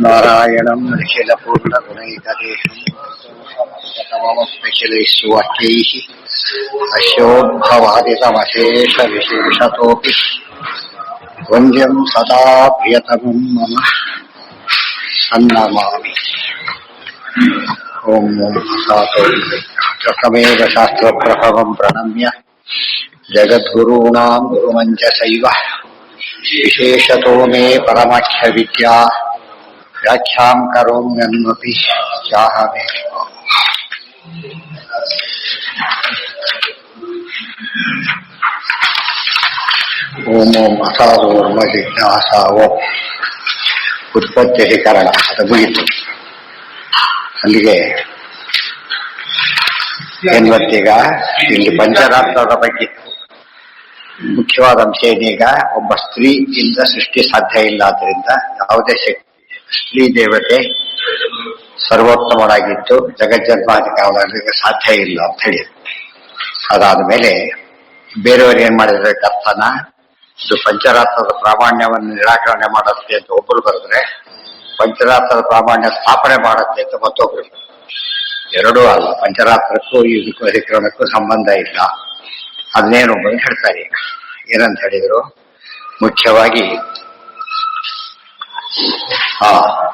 नारायणं निखिलपूर्णगुणैकदेशं अशोद्भवादितमशेषविशेषतोऽपि वन्द्यं सदा प्रियतमं मम सन्नमामि। ॐ सातो तमेव शास्त्रप्रभवं प्रणम्य जगद्गुरूणां गुरुमञ्जसैव विशेषतो मे परमाख्यविद्या व्याख्यां करोम्यन्वपि चाहमे। ಓಂ ಓಂ ಅಸಾಧೋರ್ಮ ಜಿಜ್ಞಾಸಾವೋ ಉತ್ಪತ್ತಿ ಅದು ಮುಗಿತು. ಅಲ್ಲಿಗೆ ಏನ್ವತ್ತೀಗ ಇಲ್ಲಿ ಪಂಚರಾತ್ರದ ಬಗ್ಗೆ ಮುಖ್ಯವಾದ ಅಂಶ ಏನೀಗ, ಒಬ್ಬ ಸ್ತ್ರೀಯಿಂದ ಸೃಷ್ಟಿ ಸಾಧ್ಯ ಇಲ್ಲ. ಆದ್ದರಿಂದ ಯಾವುದೇ ಶಕ್ತಿ ಸ್ತ್ರೀ ದೇವತೆ ಸರ್ವೋತ್ತಮರಾಗಿತ್ತು, ಜಗಜ್ಜನ್ಮಾದಿ ಕಾರಣಗಳಿಗೆ ಸಾಧ್ಯ ಇಲ್ಲ ಅಂತ ಹೇಳಿ. ಅದಾದ ಮೇಲೆ ಬೇರೆಯವರು ಏನ್ ಮಾಡಿದ್ರೆ ಕರ್ತನ ಇದು ಪಂಚರಾತ್ರದ ಪ್ರಾಮಾಣ್ಯವನ್ನು ನಿರಾಕರಣೆ ಮಾಡುತ್ತೆ ಅಂತ ಒಬ್ಬರು ಬರೆದ್ರೆ, ಪಂಚರಾತ್ರದ ಪ್ರಾಮಾಣ್ಯ ಸ್ಥಾಪನೆ ಮಾಡುತ್ತೆ ಅಂತ ಮತ್ತೊಬ್ರು. ಎರಡೂ ಅಲ್ಲ, ಪಂಚರಾತ್ರಕ್ಕೂ ಇದಕ್ಕೂ ಅಧಿಕರಣಕ್ಕೂ ಸಂಬಂಧ ಇಲ್ಲ. ಅದನ್ನೇನು ಬಂದು ಹೇಳ್ತಾರೆ. ಏನಂತ ಹೇಳಿದ್ರು, ಮುಖ್ಯವಾಗಿ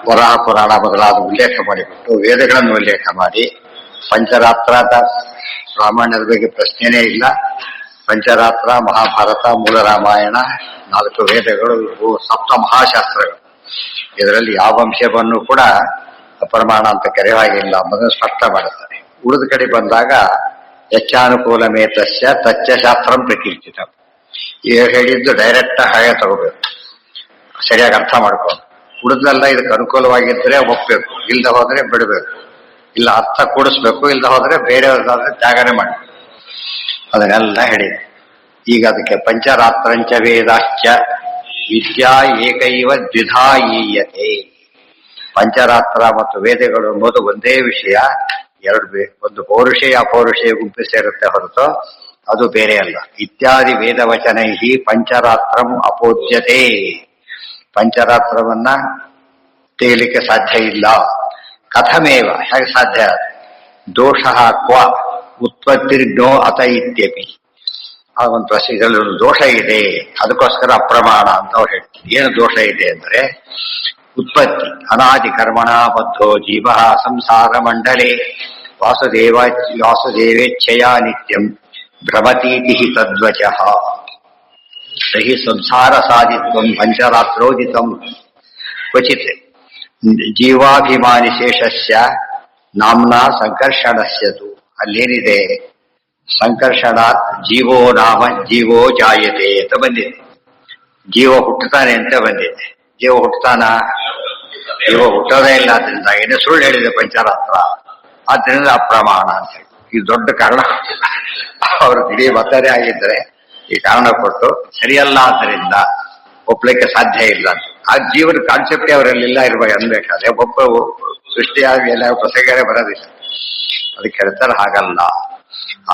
ವರಾಹ ಪುರಾಣ ಮೊದಲಾದ ಉಲ್ಲೇಖ ಮಾಡಿಬಿಟ್ಟು ವೇದಗಳನ್ನು ಉಲ್ಲೇಖ ಮಾಡಿ, ಪಂಚರಾತ್ರದ ಪ್ರಾಮಾಣ್ಯದ ಬಗ್ಗೆ ಪ್ರಶ್ನೆನೇ ಇಲ್ಲ. ಪಂಚರಾತ್ರ, ಮಹಾಭಾರತ, ಮೂಲ ರಾಮಾಯಣ, 4 ವೇದಗಳು, ಸಪ್ತ ಮಹಾಶಾಸ್ತ್ರಗಳು. ಇದರಲ್ಲಿ ಯಾವ ಅಂಶವನ್ನು ಕೂಡ ಅಪ್ರಮಾಣ ಅಂತ ಕರೆಯುವಾಗಿಲ್ಲ ಅನ್ನೋದನ್ನು ಸ್ಪಷ್ಟ ಮಾಡುತ್ತಾರೆ. ಉಳಿದ ಕಡೆ ಬಂದಾಗ ಯಚ್ಚಾನುಕೂಲಮೇತಸ್ಯ ತಚ್ಚ ಶಾಸ್ತ್ರಂ ಪ್ರಕೀರ್ತಿತ. ಈಗ ಹೇಳಿದ್ದು ಡೈರೆಕ್ಟ್ ಹಾಗೆ ತಗೋಬೇಕು, ಸರಿಯಾಗಿ ಅರ್ಥ ಮಾಡ್ಕೊಂಡು. ಉಳಿದೆಲ್ಲ ಇದಕ್ಕೆ ಅನುಕೂಲವಾಗಿದ್ದರೆ ಒಪ್ಪಬೇಕು, ಇಲ್ದ ಹೋದ್ರೆ ಬಿಡಬೇಕು. ಇಲ್ಲ ಅರ್ಥ ಕೂಡಿಸ್ಬೇಕು, ಇಲ್ದ ಹೋದ್ರೆ ಬೇರೆಯವ್ರದಾದ್ರೆ ತ್ಯಾಗನೆ ಮಾಡಬೇಕು. ಅದನ್ನೆಲ್ಲ ಹೇಳಿದೆ. ಈಗ ಅದಕ್ಕೆ ಪಂಚರಾತ್ರಂಚ ವೇದಾಶ್ಚ ವಿದ್ಯಾ ಏಕೈವ ದ್ವಿಧಾಯೀಯತೆ. ಪಂಚರಾತ್ರ ಮತ್ತು ವೇದಗಳು ಅನ್ನೋದು ಒಂದೇ ವಿಷಯ, ಎರಡು ಒಂದು ಪೌರುಷೇಯ ಅಪೌರುಷೇಯ ಗುಂಪು ಸೇರುತ್ತೆ ಹೊರತು ಅದು ಬೇರೆ ಅಲ್ಲ. ಇತ್ಯಾದಿ ವೇದವಚನೈ ಪಂಚರಾತ್ರಂ ಅಪೋಜ್ಯತೆ. ಪಂಚರಾತ್ರವನ್ನ ತೆಗೆಯಲಿಕ್ಕೆ ಸಾಧ್ಯ ಇಲ್ಲ. ಕಥಮೇವ, ಹೇಗೆ ಸಾಧ್ಯ? ದೋಷ ಕ್ವ ಉತ್ಪತ್ತಿರ್ನೋ ಅತ ಇತ್ಯಪಿ. ಒಂದು ಪ್ರಶ್ನೆ, ಇದರಲ್ಲಿ ಒಂದು ದೋಷ ಇದೆ, ಅದಕ್ಕೋಸ್ಕರ ಅಪ್ರಮಾಣ ಅಂತ ಅವ್ರು ಹೇಳ್ತಾರೆ. ಏನು ದೋಷ ಇದೆ ಅಂದ್ರೆ, ಉತ್ಪತ್ತಿ ಅನಾದಿ ಕರ್ಮಣ ಬದ್ಧೋ ಜೀವ ಸಂಸಾರ ಮಂಡಲೆ ವಾಸುದೇವೇಚ್ಛೆಯ ನಿತ್ಯಂ ಭ್ರಮತೀತಿ ತದ್ವಚಃ. ಸಹಿ ಸಂಸಾರ ಸಾಧಿತ್ವಂ ಪಂಚರಾತ್ರೋದಿತಂ ಕ್ವಚಿತ್ ಜೀವಾಭಿಮಾನಿ ಶೇಷಸ್ಯ ನಾಮ್ನಾ ಸಂಕರ್ಷಣಸ್ಯತು. ಅಲ್ಲೇನಿದೆ, ಸಂಕರ್ಷಣಾತ್ ಜೀವೋ ನಾಮ ಜೀವೋ ಜಾಯತೆ ಅಂತ ಬಂದಿದೆ. ಜೀವ ಹುಟ್ಟುತ್ತಾನೆ ಅಂತ ಬಂದಿದೆ. ಜೀವ ಹುಟ್ಟುತ್ತಾನ? ಜೀವ ಹುಟ್ಟೋದೇ ಇಲ್ಲ. ಆದ್ರಿಂದ ಏನು ಸುಳ್ಳು ಹೇಳಿದೆ ಪಂಚರಾತ್ರ, ಆದ್ರಿಂದ ಅಪ್ರಮಾಣ ಅಂತ ಹೇಳಿ. ಇದು ದೊಡ್ಡ ಕಾರಣ. ಅವರು ಇಡೀ ಮತನೇ ಆಗಿದ್ರೆ ಈ ಕಾರಣ ಕೊಟ್ಟು ಸರಿಯಲ್ಲ, ಆದ್ದರಿಂದ ಒಪ್ಲಿಕ್ಕೆ ಸಾಧ್ಯ ಇಲ್ಲ ಅಂತ. ಆ ಜೀವನ ಕಾನ್ಸೆಪ್ಟೇ ಅವರಲ್ಲಿಲ್ಲ ಇರ್ಬೇಕು ಅನ್ಬೇಕಾದ್ರೆ ಒಬ್ಬ ಸೃಷ್ಟಿಯಾಗಿ ಎಲ್ಲ ಪ್ರಸಂಗನೇ ಬರೋದಿಲ್ಲ. ಅದಕ್ಕೆ ಹೇಳ್ತಾರೆ ಹಾಗಲ್ಲ.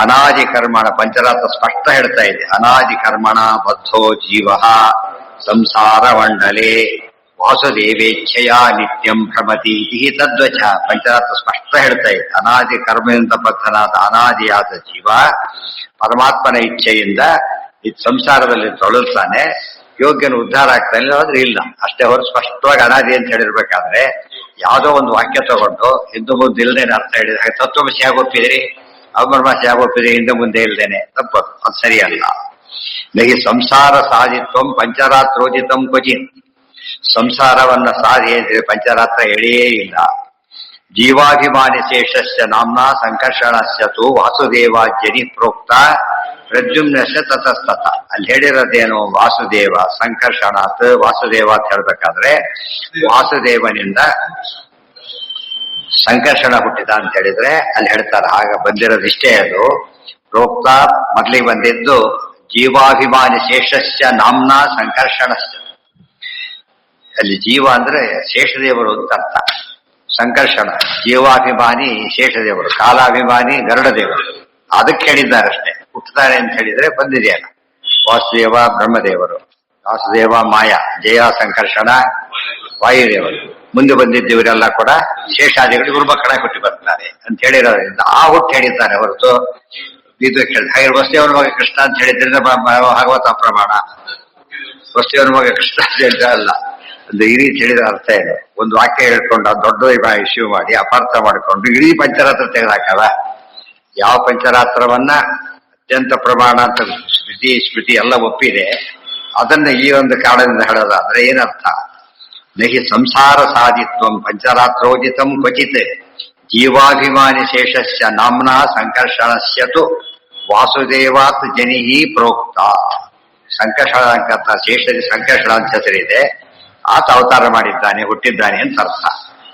ಅನಾದಿ ಕರ್ಮಣ, ಪಂಚರಾತ್ರ ಸ್ಪಷ್ಟ ಹೇಳ್ತಾ ಇದೆ. ಅನಾದಿ ಕರ್ಮಣ ಬದ್ಧೋ ಜೀವ ಸಂಸಾರ ಮಂಡಲೆ ವಾಸುದೇವೇಚ್ಛೆಯ ನಿತ್ಯಂ ಭ್ರಮತಿ ತದ್ವಚ. ಪಂಚರಾತ್ರ ಸ್ಪಷ್ಟ ಹೇಳ್ತಾ ಇದೆ. ಅನಾದಿ ಕರ್ಮದಿಂದ ಬದ್ಧನಾದ ಅನಾದಿಯಾದ ಜೀವ ಪರಮಾತ್ಮನ ಇಚ್ಛೆಯಿಂದ ಈ ಸಂಸಾರದಲ್ಲಿ ತೊಳಲ್ತಾನೆ, ಯೋಗ್ಯನ ಉದ್ಧಾರ ಆಗ್ತಾನೆ ಆದ್ರೆ ಇಲ್ಲ. ಅಷ್ಟೇ ಹೊರ ಸ್ಪಷ್ಟವಾಗಿ ಅನಾದಿ ಅಂತ ಹೇಳಿರ್ಬೇಕಾದ್ರೆ ಯಾವುದೋ ಒಂದು ವಾಕ್ಯ ತಗೊಂಡು ಹಿಂದೂ ಮುಂದೆ ಇಲ್ದೇನೆ ಅರ್ಥ ಹೇಳಿದ್ರೆ, ತತ್ವಮಸಿ ಆಗೋಪ್ಪಿದ್ರಿ, ಅವಮರ್ಮಾಸಿ ಆಗೋಪ್ಪಿದ್ರಿ, ಹಿಂದೆ ಮುಂದೆ ಇಲ್ದೇನೆ ತಪ್ಪದು, ಅದು ಸರಿಯಲ್ಲ. ನಹಿ ಸಂಸಾರ ಸಾಧಿತ್ವಂ ಪಂಚರಾತ್ರೋಜಿತಂ ಕ್ವಚಿತ್. ಸಂಸಾರವನ್ನ ಸಾಧಿ ಪಂಚರಾತ್ರ ಎಳೆಯೇ ಇಲ್ಲ. ಜೀವಾಭಿಮಾನಿ ಶೇಷಸ್ಯ ನಾಮ್ನಾ ಸಂಕರ್ಷಣಸ್ಯತು ವಾಸುದೇವಾಜ್ಯನಿ ಪ್ರೋಕ್ತ ಪ್ರದ್ಯುಮ್ನಸ್ಯ ತತಸ್ತತ. ಅಲ್ಲಿ ಹೇಳಿರೋದೇನು, ವಾಸುದೇವ ಸಂಕರ್ಷಣಾತ್ ವಾಸುದೇವ ಅಂತ ಹೇಳ್ಬೇಕಾದ್ರೆ ವಾಸುದೇವನಿಂದ ಸಂಕರ್ಷಣ ಹುಟ್ಟಿದ ಅಂತ ಹೇಳಿದ್ರೆ ಅಲ್ಲಿ ಹೇಳ್ತಾರೆ. ಆಗ ಬಂದಿರೋದಿಷ್ಟೇ, ಅದು ಪ್ರೋಕ್ತ ಮೊದಲಿಗೆ ಬಂದಿದ್ದು ಜೀವಾಭಿಮಾನಿ ಶೇಷಸ್ಯ ನಾಮ್ನಾ ಸಂಕರ್ಷಣಸ್ಯ. ಅಲ್ಲಿ ಜೀವ ಅಂದ್ರೆ ಶೇಷದೇವರು ಅಂತ ಅರ್ಥ. ಸಂಕರ್ಷಣ ಜೀವಾಭಿಮಾನಿ ಶೇಷದೇವರು, ಕಾಲಾಭಿಮಾನಿ ಗರುಡದೇವರು. ಅದಕ್ಕೆ ಹೇಳಿದ್ದಾರಷ್ಟೇ. ಹುಟ್ಟುತ್ತಾರೆ ಅಂತ ಹೇಳಿದ್ರೆ ಬಂದಿದೆಯಲ್ಲ. ವಾಸುದೇವ ಬ್ರಹ್ಮದೇವರು, ವಾಸುದೇವ ಮಾಯಾ, ಜಯ ಸಂಕರ್ಷಣ ವಾಯುದೇವರು, ಮುಂದೆ ಬಂದಿದ್ದು ಇವರೆಲ್ಲ ಕೂಡ ಶೇಷಾದಿಗಳು ಇವ್ರ ಮಕ್ಕಳ ಹುಟ್ಟಿ ಬರ್ತಾರೆ ಅಂತ ಹೇಳಿರೋದ್ರಿಂದ ಆ ಹುಟ್ಟು ಹೇಳಿದ್ದಾರೆ ಹೊರತು ಇದು ಹಾಗೆ ವಸುದೇವನ ಮಗ ಕೃಷ್ಣ ಅಂತ ಹೇಳಿದ್ರಿಂದ ಭಾಗವತ ಪ್ರಮಾಣ. ವಸುದೇವನ ಮಗ ಕೃಷ್ಣ ಅಂತ ಹೇಳಿದ್ರೆ ಅಲ್ಲ. ಒಂದು ಈ ರೀತಿ ಹೇಳಿದ್ರೆ ಅರ್ಥ ಏನು? ಒಂದು ವಾಕ್ಯ ಹೇಳ್ಕೊಂಡು ಆ ದೊಡ್ಡ ಇಶ್ಯೂ ಮಾಡಿ ಅಪಾರ್ಥ ಮಾಡಿಕೊಂಡು ಇಡೀ ಪಂಚರಾತ್ರ ತೆಗೆದಾಕಲ್ಲ. ಯಾವ ಪಂಚರಾತ್ರವನ್ನ ಅತ್ಯಂತ ಪ್ರಮಾಣ ಅಂತ ಸ್ಮೃತಿ ಎಲ್ಲ ಒಪ್ಪಿದೆ, ಅದನ್ನ ಈ ಒಂದು ಕಾರಣದಿಂದ ಹೇಳೋದಾದ್ರೆ ಏನರ್ಥ? ನಹಿ ಸಂಸಾರ ಸಾಧಿತ್ವಂ ಪಂಚರಾತ್ರೋಜಿತಂ ಕ್ವಚಿತ್ ಜೀವಾಭಿಮಾನಿ ಶೇಷಸ್ಯ ನಾಮ್ನಾ ಸಂಕರ್ಷಣಸ್ಯತು ವಾಸುದೇವಾತ್ ಜನಿಹಿ ಪ್ರೋಕ್ತ. ಸಂಕರ್ಷಣ ಸಂಕರ್ಷಣ ಅಂತ ಹೆಸರಿದೆ. ಆತ ಅವತಾರ ಮಾಡಿದ್ದಾನೆ, ಹುಟ್ಟಿದ್ದಾನೆ ಅಂತ ಅರ್ಥ.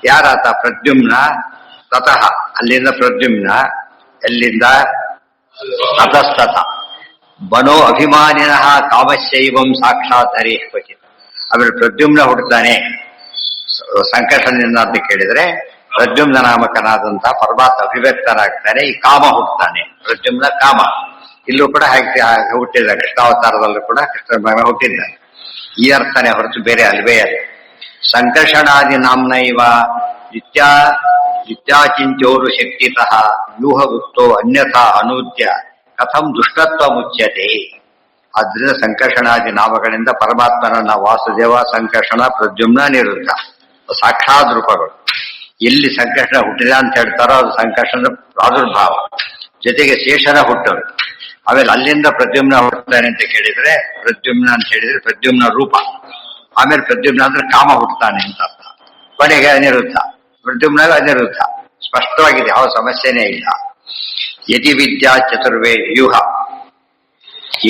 ಯಾರಾತ? ಪ್ರದ್ಯುಮ್ನ. ತತಃ ಅಲ್ಲಿಂದ ಪ್ರದ್ಯುಮ್ನ, ಎಲ್ಲಿಂದ? ತತಸ್ತತ ಬನೋ ಅಭಿಮಾನಿನಃ ಕಾಮಶೈವಂ ಸಾಕ್ಷಾತ್ ಹರಿ ಕ್ವಚಿತ್. ಆಮೇಲೆ ಪ್ರದ್ಯುಮ್ನ ಹುಟ್ಟುತ್ತಾನೆ ಸಂಕರ್ಷಣದಿಂದ ಅಂತ ಕೇಳಿದ್ರೆ ಪ್ರದ್ಯುಮ್ನ ನಾಮಕನಾದಂತ ಪರಮಾತ್ಮ ಅಭಿವ್ಯಕ್ತನಾಗ್ತಾನೆ. ಈ ಕಾಮ ಹುಟ್ಟುತ್ತಾನೆ. ಪ್ರದ್ಯುಮ್ನ ಕಾಮ. ಇಲ್ಲೂ ಕೂಡ ಹಾಗೆ ಹುಟ್ಟಿದ್ದಾನೆ. ಕೃಷ್ಣಾವತಾರದಲ್ಲೂ ಕೂಡ ಕೃಷ್ಣ ಹುಟ್ಟಿದ್ದಾನೆ. ಈ ಅರ್ಥನೇ ಹೊರತು ಬೇರೆ ಅಲ್ವೇ ಅಲ್ಲ. ಸಂಕರ್ಷಣಾದಿ ನಾಮ್ನೈವ ನಿತ್ಯಾಚಿಂತ್ಯೋರು ಶಕ್ತಿತಃ ವ್ಯೂಹ ಉಕ್ತೋ ಅನ್ಯಥಾ ಅನೂದ್ಯ ಕಥಂ ದುಷ್ಟತ್ವ ಮುಚ್ಯತೆ. ಆದ್ರಿಂದ ಸಂಕರ್ಷಣಾದಿ ನಾಮಗಳಿಂದ ಪರಮಾತ್ಮನನ್ನ ವಾಸುದೇವ, ಸಂಕರ್ಷಣ, ಪ್ರದ್ಯುಮ್ನ, ನಿರುದ್ಧ ಸಾಕ್ಷಾತ್ ರೂಪಗಳು. ಎಲ್ಲಿ ಸಂಕರ್ಷಣ ಹುಟ್ಟಿದ ಅಂತ ಹೇಳ್ತಾರೋ ಅದು ಸಂಕರ್ಷಣದ ಪ್ರಾದುರ್ಭಾವ, ಜೊತೆಗೆ ಶೇಷನ ಹುಟ್ಟರು. ಆಮೇಲೆ ಅಲ್ಲಿಂದ ಪ್ರದ್ಯುಮ್ನ ಹುಟ್ಟುತ್ತಾನೆ ಅಂತ ಕೇಳಿದ್ರೆ ಪ್ರದ್ಯುಮ್ನ ಅಂತ ಹೇಳಿದ್ರೆ ಪ್ರದ್ಯುಮ್ನ ರೂಪ. ಆಮೇಲೆ ಪ್ರದ್ಯುಮ್ನ ಅಂದ್ರೆ ಕಾಮ ಹುಟ್ಟುತ್ತಾನೆ ಅಂತ ಅರ್ಥ. ಕೊನೆಗೆ ಅನಿರುದ್ಧ. ಪ್ರದ್ಯುಮ್ನಾಗ ಅನಿರುದ್ಧ ಸ್ಪಷ್ಟವಾಗಿದೆ, ಯಾವ ಸಮಸ್ಯೆನೇ ಇಲ್ಲ. ಯತಿ ವಿದ್ಯಾ ಚತುರ್ವೇ ವ್ಯೂಹ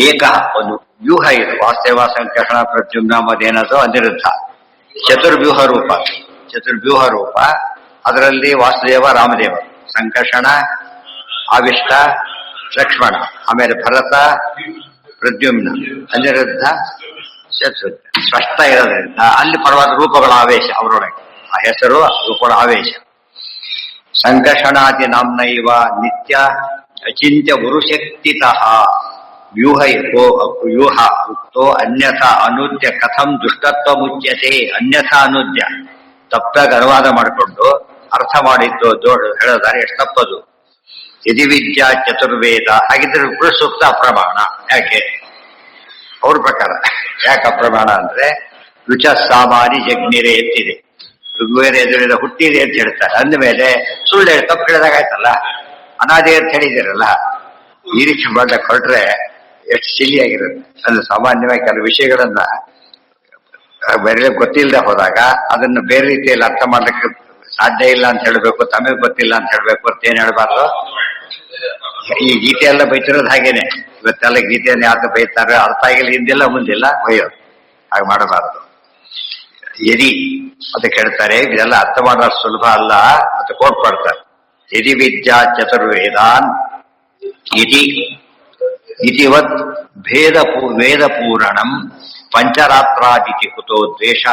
ಏಕ ಒಂದು ವ್ಯೂಹ ಇದೆ. ವಾಸ್ತವ, ಸಂಕರ್ಷಣ, ಪ್ರದ್ಯುಮ್ನ ಮದೇನದು ಅನಿರುದ್ಧ ಚತುರ್ವ್ಯೂಹ ರೂಪ. ಚತುರ್ವ್ಯೂಹ ರೂಪ ಅದರಲ್ಲಿ ವಾಸುದೇವ, ರಾಮದೇವ, ಸಂಕರ್ಷಣ, ಆವಿಷ್ಟ, ಲಕ್ಷ್ಮಣ, ಆಮೇಲೆ ಭರತ, ಪ್ರದ್ಯುಮ್ನ, ಅನಿರುದ್ಧ, ಶತ್ರುಘ್ನ ಸ್ಪಷ್ಟ ಇರೋದ್ರಿಂದ ಅಲ್ಲಿ ಪರವಾದ ರೂಪಗಳ ಆವೇಶ ಅವರೊಳಗೆ. ಆ ಹೆಸರು ರೂಪಗಳ ಆವೇಶ. ಸಂಕರ್ಷಣಾದಿ ನಾಮ್ನೈವ ನಿತ್ಯ ಅಚಿಂತ್ಯ ಗುರುಶಕ್ತಿತಃ ವ್ಯೂಹ ವ್ಯೂಹ ಉಕ್ತೋ ಅನ್ಯಥಾ ಅನೂದ್ಯ ಕಥಂ ದುಷ್ಟತ್ವ ಮುಚ್ಯತೆ. ಅನ್ಯಥಾ ಅನೂದ್ಯ ತಪ್ಪಾಗಿ ಅನುವಾದ ಮಾಡಿಕೊಂಡು ಅರ್ಥ ಮಾಡಿದ್ದು ಹೇಳೋದಾರೆ ಎಷ್ಟು ತಪ್ಪದು. ಯದಿ ವಿದ್ಯಾ ಚತುರ್ವೇದ ಹಾಗಿದ್ರೆ ಪುರುಷ ಸೂಕ್ತ ಅಪ್ರಮಾಣ. ಯಾಕೆ? ಅವ್ರ ಪ್ರಕಾರ ಯಾಕೆ ಅಪ್ರಮಾಣ ಅಂದ್ರೆ ರುಚ ಸಾಮಾನಿ ಜಗ್ನಿರೆ ಎತ್ತಿದೆ, ಋಗ್ವೇದ ಎದುರಿದ ಹುಟ್ಟಿದೆ ಅಂತ ಹೇಳ್ತಾರೆ. ಅಂದಮೇಲೆ ಸುಳ್ಳು ತಪ್ಪು ಹೇಳಿದಾಗಾಯ್ತಲ್ಲ, ಅನಾದಿ ಅಂತ ಹೇಳಿದಿರಲ್ಲ. ಈ ರೀತಿ ಮಾಡಕ್ಕೆ ಹೊರಟ್ರೆ ಎಷ್ಟು ಸಿಲಿಯಾಗಿರುತ್ತೆ. ಅದು ಸಾಮಾನ್ಯವಾಗಿ ಕೆಲವು ವಿಷಯಗಳನ್ನ ಬೇರೆ ಗೊತ್ತಿಲ್ಲದೆ ಹೋದಾಗ ಅದನ್ನು ಬೇರೆ ರೀತಿಯಲ್ಲಿ ಅರ್ಥ ಮಾಡ್ಲಿಕ್ಕೆ ಸಾಧ್ಯ ಇಲ್ಲ ಅಂತ ಹೇಳ್ಬೇಕು, ತಮಗೆ ಗೊತ್ತಿಲ್ಲ ಅಂತ ಹೇಳ್ಬೇಕು ಅಂತ ಏನ್ ಹೇಳ್ಬಾರ್ದು. ಈ ಗೀತೆ ಎಲ್ಲ ಬೈತಿರೋದು ಹಾಗೇನೆ. ಇವತ್ತೆಲ್ಲ ಗೀತೆಯನ್ನು ಯಾಕೆ ಬೈತಾರೆ? ಅರ್ಥ ಆಗಿಲ್ಲ, ಹಿಂದಿಲ್ಲ ಮುಂದಿಲ್ಲ, ಬೈಯೋದು. ಹಾಗೆ ಮಾಡಬಾರದು. ಯದಿ ಅದಕ್ಕೆ ಹೇಳ್ತಾರೆ, ಇದೆಲ್ಲ ಅರ್ಥ ಮಾಡೋದು ಸುಲಭ ಅಲ್ಲ ಅಂತ ಕೋಟ್ ಮಾಡ್ತಾರೆ. ಯದಿ ವಿದ್ಯಾ ಚತುರ್ವೇದಾನ್ ಇತಿ ಇತಿವತ್ ವೇದ ಪೂರಣಂ ಪಂಚರಾತ್ರಾದಿತಿ ಕುತೋ ದ್ವೇಷ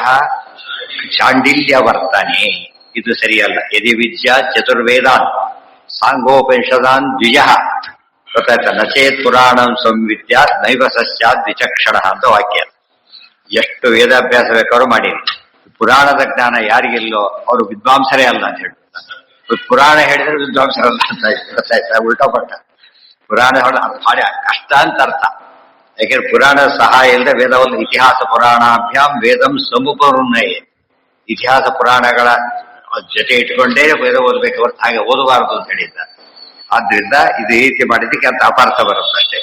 ಚಾಂಡಿಲ್ಯ ವರ್ತನೆ. ಇದು ಸರಿಯಲ್ಲ. ಯದಿ ವಿದ್ಯಾ ಚತುರ್ವೇದಾನ್ ಸಾಂಗೋಪನಿಷದಾನ್ ದ್ವಿಜ ಗೊತ್ತಾಯ್ತ. ನಚೇತ್ ಪುರಾಣಂ ಸಂವಿದ್ಯಾ ನೈವ ಸಸ್ಯಾದ್ ವಿಚಕ್ಷಣ ಅಂತ ವಾಕ್ಯ. ಎಷ್ಟು ವೇದಾಭ್ಯಾಸ ಬೇಕಾದ್ರೂ ಮಾಡಿ, ಪುರಾಣದ ಜ್ಞಾನ ಯಾರಿಗಿಲ್ಲೋ ಅವರು ವಿದ್ವಾಂಸರೇ ಅಲ್ಲ ಅಂತ ಹೇಳ್ತಾರೆ. ಪುರಾಣ ಹೇಳಿದ್ರೆ ವಿದ್ವಾಂಸರಲ್ಲ ಅಂತ ಗೊತ್ತಾಯ್ತಾ? ಉಲ್ಟಾ ಪಟ್ಟ. ಪುರಾಣ ಭಾಳ ಕಷ್ಟ ಅಂತ ಅರ್ಥ. ಯಾಕೆಂದ್ರೆ ಪುರಾಣದ ಸಹಾಯ ಇಲ್ಲದೆ ವೇದವನ್ನು ಇತಿಹಾಸ ಪುರಾಣಾಭ್ಯಾಂ ವೇದಂ ಸಮುಪರುನ್ನಯ. ಇತಿಹಾಸ ಪುರಾಣಗಳ ಜೊತೆ ಇಟ್ಕೊಂಡೇ ವೇದ ಓದಬೇಕು ಹೊರತು ಹಾಗೆ ಓದಬಾರದು ಅಂತ ಹೇಳಿದ್ದಾರೆ. ಆದ್ರಿಂದ ಇದು ಈ ರೀತಿ ಮಾಡಿದ್ದಕ್ಕೆ ಅಂತ ಅಪಾರ್ಥ ಬರುತ್ತಷ್ಟೇ.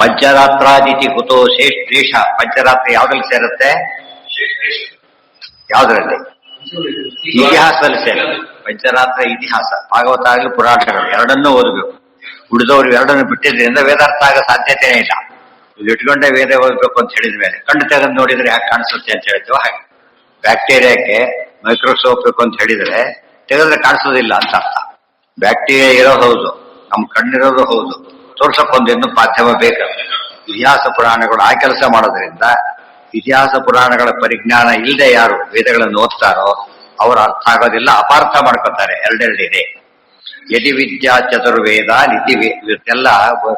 ಪಂಚರಾತ್ರಾದಿತಿ ಕುತೋ ಶ್ರೇಷ್ಠ. ಪಂಚರಾತ್ರಿ ಯಾವ್ದ್ರಲ್ಲಿ ಸೇರುತ್ತೆ? ಯಾವ್ದ್ರಲ್ಲಿ? ಇತಿಹಾಸದಲ್ಲಿ ಸೇರುತ್ತೆ. ಪಂಚರಾತ್ರ ಇತಿಹಾಸ, ಭಾಗವತ ಆಗಲಿ ಪುರಾಣಗಳು ಎರಡನ್ನೂ ಓದಬೇಕು. ಉಳಿದವರು ಎರಡನ್ನು ಬಿಟ್ಟಿದ್ರಿಂದ ವೇದಾರ್ಥ ಆಗೋ ಸಾಧ್ಯತೆನೇ ಇಲ್ಲ. ಇದು ಇಟ್ಕೊಂಡೆ ವೇದ ಓದಬೇಕು ಅಂತ ಹೇಳಿದ ಮೇಲೆ ಕಣ್ಣು ತೆಗೆದು ನೋಡಿದ್ರೆ ಯಾಕೆ ಕಾಣಿಸುತ್ತೆ ಅಂತ ಹೇಳ್ತೀವೋ ಹಾಗೆ. ಬ್ಯಾಕ್ಟೀರಿಯಾಕ್ಕೆ ಮೈಕ್ರೋಸ್ಕೋಪ್ ಬೇಕು ಅಂತ ಹೇಳಿದ್ರೆ ತೆಗೆದ್ರೆ ಕಾಣಿಸೋದಿಲ್ಲ ಅಂತ ಅರ್ಥ. ಬ್ಯಾಕ್ಟೀರಿಯಾ ಇರೋದು ಹೌದು, ನಮ್ಮ ಕಣ್ಣಿರೋದು ಹೌದು, ತೋರ್ಸಕ್ಕೊಂದೇನು ಮಾಧ್ಯಮ ಬೇಕು. ಇತಿಹಾಸ ಪುರಾಣಗಳು ಆ ಕೆಲಸ ಮಾಡೋದ್ರಿಂದ ಇತಿಹಾಸ ಪುರಾಣಗಳ ಪರಿಜ್ಞಾನ ಇಲ್ಲದೆ ಯಾರು ವೇದಗಳನ್ನು ಓದ್ತಾರೋ ಅವರು ಅರ್ಥ ಆಗೋದಿಲ್ಲ, ಅಪಾರ್ಥ ಮಾಡ್ಕೊತಾರೆ. ಎರಡೆರಡಿದೆ. ಯದಿ ವಿದ್ಯಾ ಚತುರ್ವೇದ ನಿತಿ ಇವತ್ತೆಲ್ಲ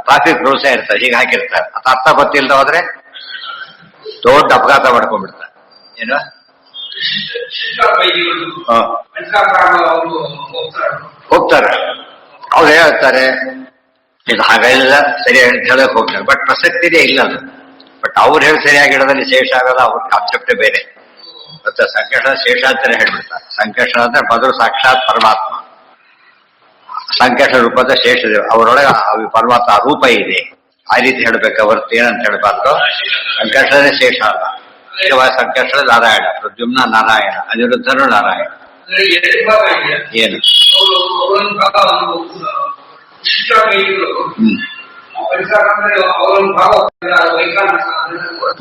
ಟ್ರಾಫಿಕ್ ರೂಲ್ಸ್ ಇರ್ತಾರೆ, ಹೀಗೆ ಹಾಕಿರ್ತಾರೆ. ಅದು ಅರ್ಥ ಗೊತ್ತಿಲ್ಲದ ಹೋದ್ರೆ ದೊಡ್ಡ ಅಪಘಾತ ಮಾಡ್ಕೊಂಡ್ಬಿಡ್ತಾರೆ. ಏನು ಹೋಗ್ತಾರೆ. ಅವ್ರು ಹೇಳ್ತಾರೆ ಇದು ಹಾಗೆಲ್ಲ ಸರಿಯಾಗಿ ಹೇಳಕ್ ಹೋಗ್ತಾರೆ, ಬಟ್ ಪ್ರಸಕ್ತಿನೇ ಇಲ್ಲ ಅದು. ಬಟ್ ಅವ್ರು ಹೇಳಿ ಸರಿಯಾಗಿ ಹೇಳೋದ್ರಲ್ಲಿ ಶೇಷ ಆಗಲ್ಲ, ಅವ್ರ ಕಾನ್ಸೆಪ್ಟೇ ಬೇರೆ. ಮತ್ತೆ ಸಂಕಷ್ಟ ಶೇಷ ಅಂತಾನೆ ಹೇಳ್ಬಿಡ್ತಾರೆ. ಸಂಕಷ್ಟ ಅಂದ್ರೆ ಮೊದಲು ಸಾಕ್ಷಾತ್ ಪರಮಾತ್ಮ, ಸಂಕಷ್ಟ ರೂಪದ ಶೇಷದೇವ, ಅವರೊಳಗೆ ಪರಮಾತ್ಮ ರೂಪ ಇದೆ. ಆ ರೀತಿ ಹೇಳ್ಬೇಕು ಹೊರತು ಏನಂತ ಹೇಳ್ಬಾರ್ದು. ಸಂಕಷ್ಟನೇ ಶೇಷ ಅಲ್ಲ, ಸಂಕಷ್ಟ ನಾರಾಯಣ, ಪ್ರದ್ಯುಮ್ನ ನಾರಾಯಣ, ಅನಿರುದ್ಧನು ನಾರಾಯಣ. ಏನು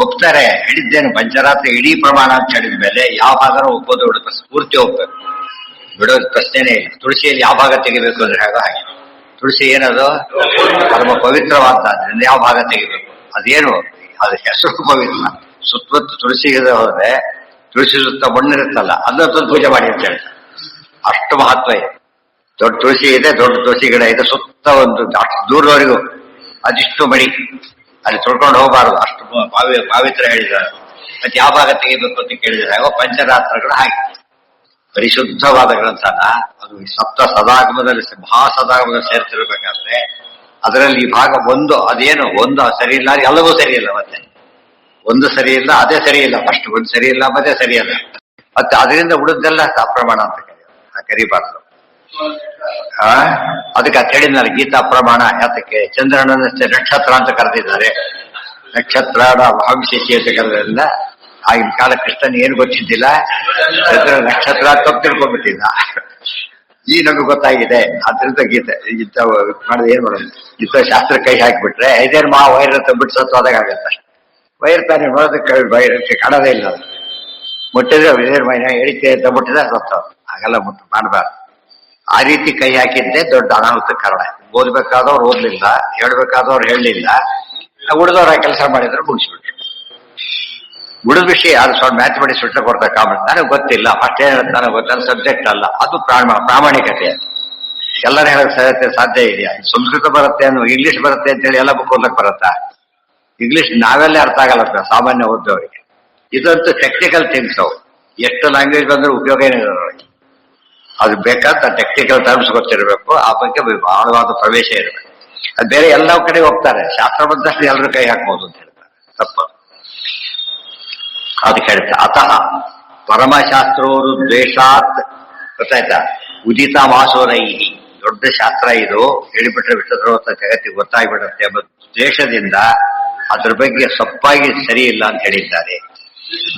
ಒಪ್ತಾರೆ. ಹೇಳಿದ್ದೇನು ಪಂಚರಾತ್ರಿ ಇಡೀ ಪ್ರಮಾಣ ಅಂತ ಹೇಳಿದ ಮೇಲೆ ಯಾವ ಭಾಗನೂ ಒಪ್ಪೋದು ಬಿಡುತ್ತೆ, ಪೂರ್ತಿ ಒಪ್ಪಬೇಕು, ಬಿಡೋದು ಪ್ರಶ್ನೆನೇ ಇಲ್ಲ. ತುಳಸಿಯಲ್ಲಿ ಯಾವ ಭಾಗ ತೆಗಿಬೇಕು ಅಂದ್ರೆ ಹಾಗೆ ತುಳಸಿ ಏನದು ಪರಮ ಪವಿತ್ರವಾದ್ರಿಂದ ಯಾವ ಭಾಗ ತೆಗಿಬೇಕು, ಅದೇನು ಅದು ಹೆಸರು ಪವಿತ್ರ. ಸುತ್ತಮುತ್ತ ತುಳಸಿ ಹೋದ್ರೆ ತುಳಸಿ ಸುತ್ತ ಮಣ್ಣಿರುತ್ತಲ್ಲ, ಅದನ್ನ ಪೂಜೆ ಮಾಡಿ ಅಂತ ಹೇಳ್ತಾರೆ. ಅಷ್ಟು ಮಹತ್ವ ಇದೆ. ದೊಡ್ಡ ತುಳಸಿ ಇದೆ, ದೊಡ್ಡ ತುಳಸಿ ಗಿಡ ಇದೆ, ಸುತ್ತ ಒಂದು ದೂರವರೆಗೂ ಅದಿಷ್ಟು ಮಡಿ, ಅಲ್ಲಿ ತೊಳ್ಕೊಂಡು ಹೋಗಬಾರದು, ಅಷ್ಟು ಪಾವಿತ್ರ ಹೇಳಿದ್ದಾರೆ. ಮತ್ತೆ ಯಾವ ಭಾಗ ತೆಗಿಬೇಕು ಅಂತ ಕೇಳಿದ್ರೆ ಹಾಗೋ ಪಂಚರಾತ್ರಗಳು ಹಾಗೆ ಪರಿಶುದ್ಧವಾದ ಗ್ರಂಥನ ಅದು ಸಪ್ತ ಸದಾಗಮದಲ್ಲಿ ಮಹಾಸದಾಗಮದಲ್ಲಿ ಸೇರ್ತಿರ್ಬೇಕಾದ್ರೆ ಅದರಲ್ಲಿ ಈ ಭಾಗ ಒಂದು ಅದೇನು ಒಂದು ಸರಿ ಇಲ್ಲ, ಎಲ್ಲವೂ ಸರಿ ಇಲ್ಲ. ಮತ್ತೆ ಒಂದು ಸರಿ ಇಲ್ಲ, ಅದೇ ಸರಿ ಇಲ್ಲ, ಫಸ್ಟ್ ಒಂದು ಸರಿ ಇಲ್ಲ, ಮತ್ತೆ ಸರಿಯಲ್ಲ. ಮತ್ತೆ ಅದರಿಂದ ಉಳಿದೆಲ್ಲ ಅಪ್ರಮಾಣ ಅಂತ ಕರಿಬಾರ್ದು. ಅದಕ್ಕೆ ಅದು ಹೇಳಿದ್ನಲ್ಲ ಗೀತಾ ಪ್ರಮಾಣ. ಯಾತಕ್ಕೆ ಚಂದ್ರನನ್ನ ನಕ್ಷತ್ರ ಅಂತ ಕರೆದಿದ್ದಾರೆ, ನಕ್ಷತ್ರ ಭಾವಿಶೇಷಿ ಅಂತ ಕರೆದ್ರಿಂದ ಆಗಿನ ಕಾಲ ಕೃಷ್ಣನ್ ಏನು ಗೊತ್ತಿದ್ದಿಲ್ಲ, ಚಂದ್ರ ನಕ್ಷತ್ರ ತಪ್ಪು ತಿಳ್ಕೊಂಡ್ಬಿಟ್ಟಿದ್ದ. ಈ ನಮಗೆ ಗೊತ್ತಾಗಿದೆ. ಅದ್ರಿಂದ ಗೀತೆ ಇಂಥ ಮಾಡಿದ್ರೆ ಏನ್ ಮಾಡೋದು, ಇಂಥ ಶಾಸ್ತ್ರ ಕೈ ಹಾಕಿಬಿಟ್ರೆ ಇದೇನು ವೈರ್ ತಂಬಿಟ್ಟು ಸತ್ತೋದಾಗ ಆಗತ್ತೆ. ವೈರ್ ತಾನೇ ನೋಡೋದಕ್ಕೆ ಕಾಣೋದೇ ಇಲ್ಲ. ಮುಟ್ಟಿದ್ರೆ ಇದೇನು ಮೈನ ಎಳಿಕೆ ಅಂತ ಮುಟ್ಟಿದ್ರೆ ಸತ್ತ, ಹಾಗೆಲ್ಲ ಮಾಡಬಾರ್ದು. ಆ ರೀತಿ ಕೈ ಹಾಕಿದ್ದೆ ದೊಡ್ಡ ಅನಾಹುತ ಕಾರಣ. ಓದ್ಬೇಕಾದವ್ರು ಓದ್ಲಿಲ್ಲ, ಹೇಳ್ಬೇಕಾದವ್ರು ಹೇಳಲಿಲ್ಲ, ಉಳಿದವ್ರ ಕೆಲಸ ಮಾಡಿದ್ರೆ ಮುಗಿಸ್ಬಿಟ್ರು. ಉಳಿದ ವಿಷಯ ಅದು ಸ್ವಲ್ಪ ಮ್ಯಾಥಮೆಟಿಕ್ಸ್ ಬಿಟ್ಟರೆ ಕೊಡ್ತಾ ಕಾಮೆಂಟ್ ನನಗೆ ಗೊತ್ತಿಲ್ಲ, ಫಸ್ಟ್ ಏನು ನನಗೆ ಗೊತ್ತಿಲ್ಲ, ಸಬ್ಜೆಕ್ಟ್ ಅಲ್ಲ, ಅದು ಪ್ರಾಮಾಣಿಕತೆ. ಎಲ್ಲರೂ ಹೇಳಕ್ ಸಾಧ್ಯ ಇದೆಯಾ? ಸಂಸ್ಕೃತ ಬರುತ್ತೆ ಅನ್ನೋ, ಇಂಗ್ಲಿಷ್ ಬರುತ್ತೆ ಅಂತೇಳಿ ಎಲ್ಲ ಬುಕ್ ಓದಕ್ ಬರುತ್ತಾ? ಇಂಗ್ಲಿಷ್ ನಾವೆಲ್ಲೇ ಅರ್ಥ ಆಗಲ್ಲ ಸಾಮಾನ್ಯ ಓದೋರಿಗೆ. ಇದಂತೂ ಟೆಕ್ನಿಕಲ್ ಥಿಂಗ್ಸ್. ಅವು ಎಷ್ಟು ಲ್ಯಾಂಗ್ವೇಜ್ ಬಂದ್ರೆ ಉಪಯೋಗ ಏನಿದೆ ಅದರೊಳಗೆ. ಅದು ಬೇಕಾದ ಟೆಕ್ನಿಕಲ್ ಟರ್ಮ್ಸ್ ಗೊತ್ತಿರಬೇಕು, ಆ ಬಗ್ಗೆ ಬಹಳವಾದ ಪ್ರವೇಶ ಇರಬೇಕು. ಅದು ಬೇರೆ ಎಲ್ಲ ಕಡೆ ಹೋಗ್ತಾರೆ, ಶಾಸ್ತ್ರ ಬಂದಷ್ಟು ಎಲ್ಲರೂ ಕೈ ಹಾಕ್ಬೋದು ಅಂತ ಹೇಳ್ತಾರೆ, ತಪ್ಪು. ಅದಕ್ಕೆ ಹೇಳ್ತಾರೆ ಅತಃ ಪರಮಶಾಸ್ತ್ರೋರು ದ್ವೇಷಾತ್, ಗೊತ್ತಾಯ್ತಾ, ಉದಿತ ಮಾಸೋರೈ, ದೊಡ್ಡ ಶಾಸ್ತ್ರ ಇದು, ಹೇಳಿಬಿಟ್ರೆ ವಿಶ್ವಸರ್ವತ ಜಗತ್ತಿಗೆ ಗೊತ್ತಾಗ್ಬಿಡುತ್ತೆ ಎಂಬ ದ್ವೇಷದಿಂದ ಅದ್ರ ಬಗ್ಗೆ ಸೊಪ್ಪಾಗಿ ಸರಿ ಇಲ್ಲ ಅಂತ ಹೇಳಿದ್ದಾರೆ.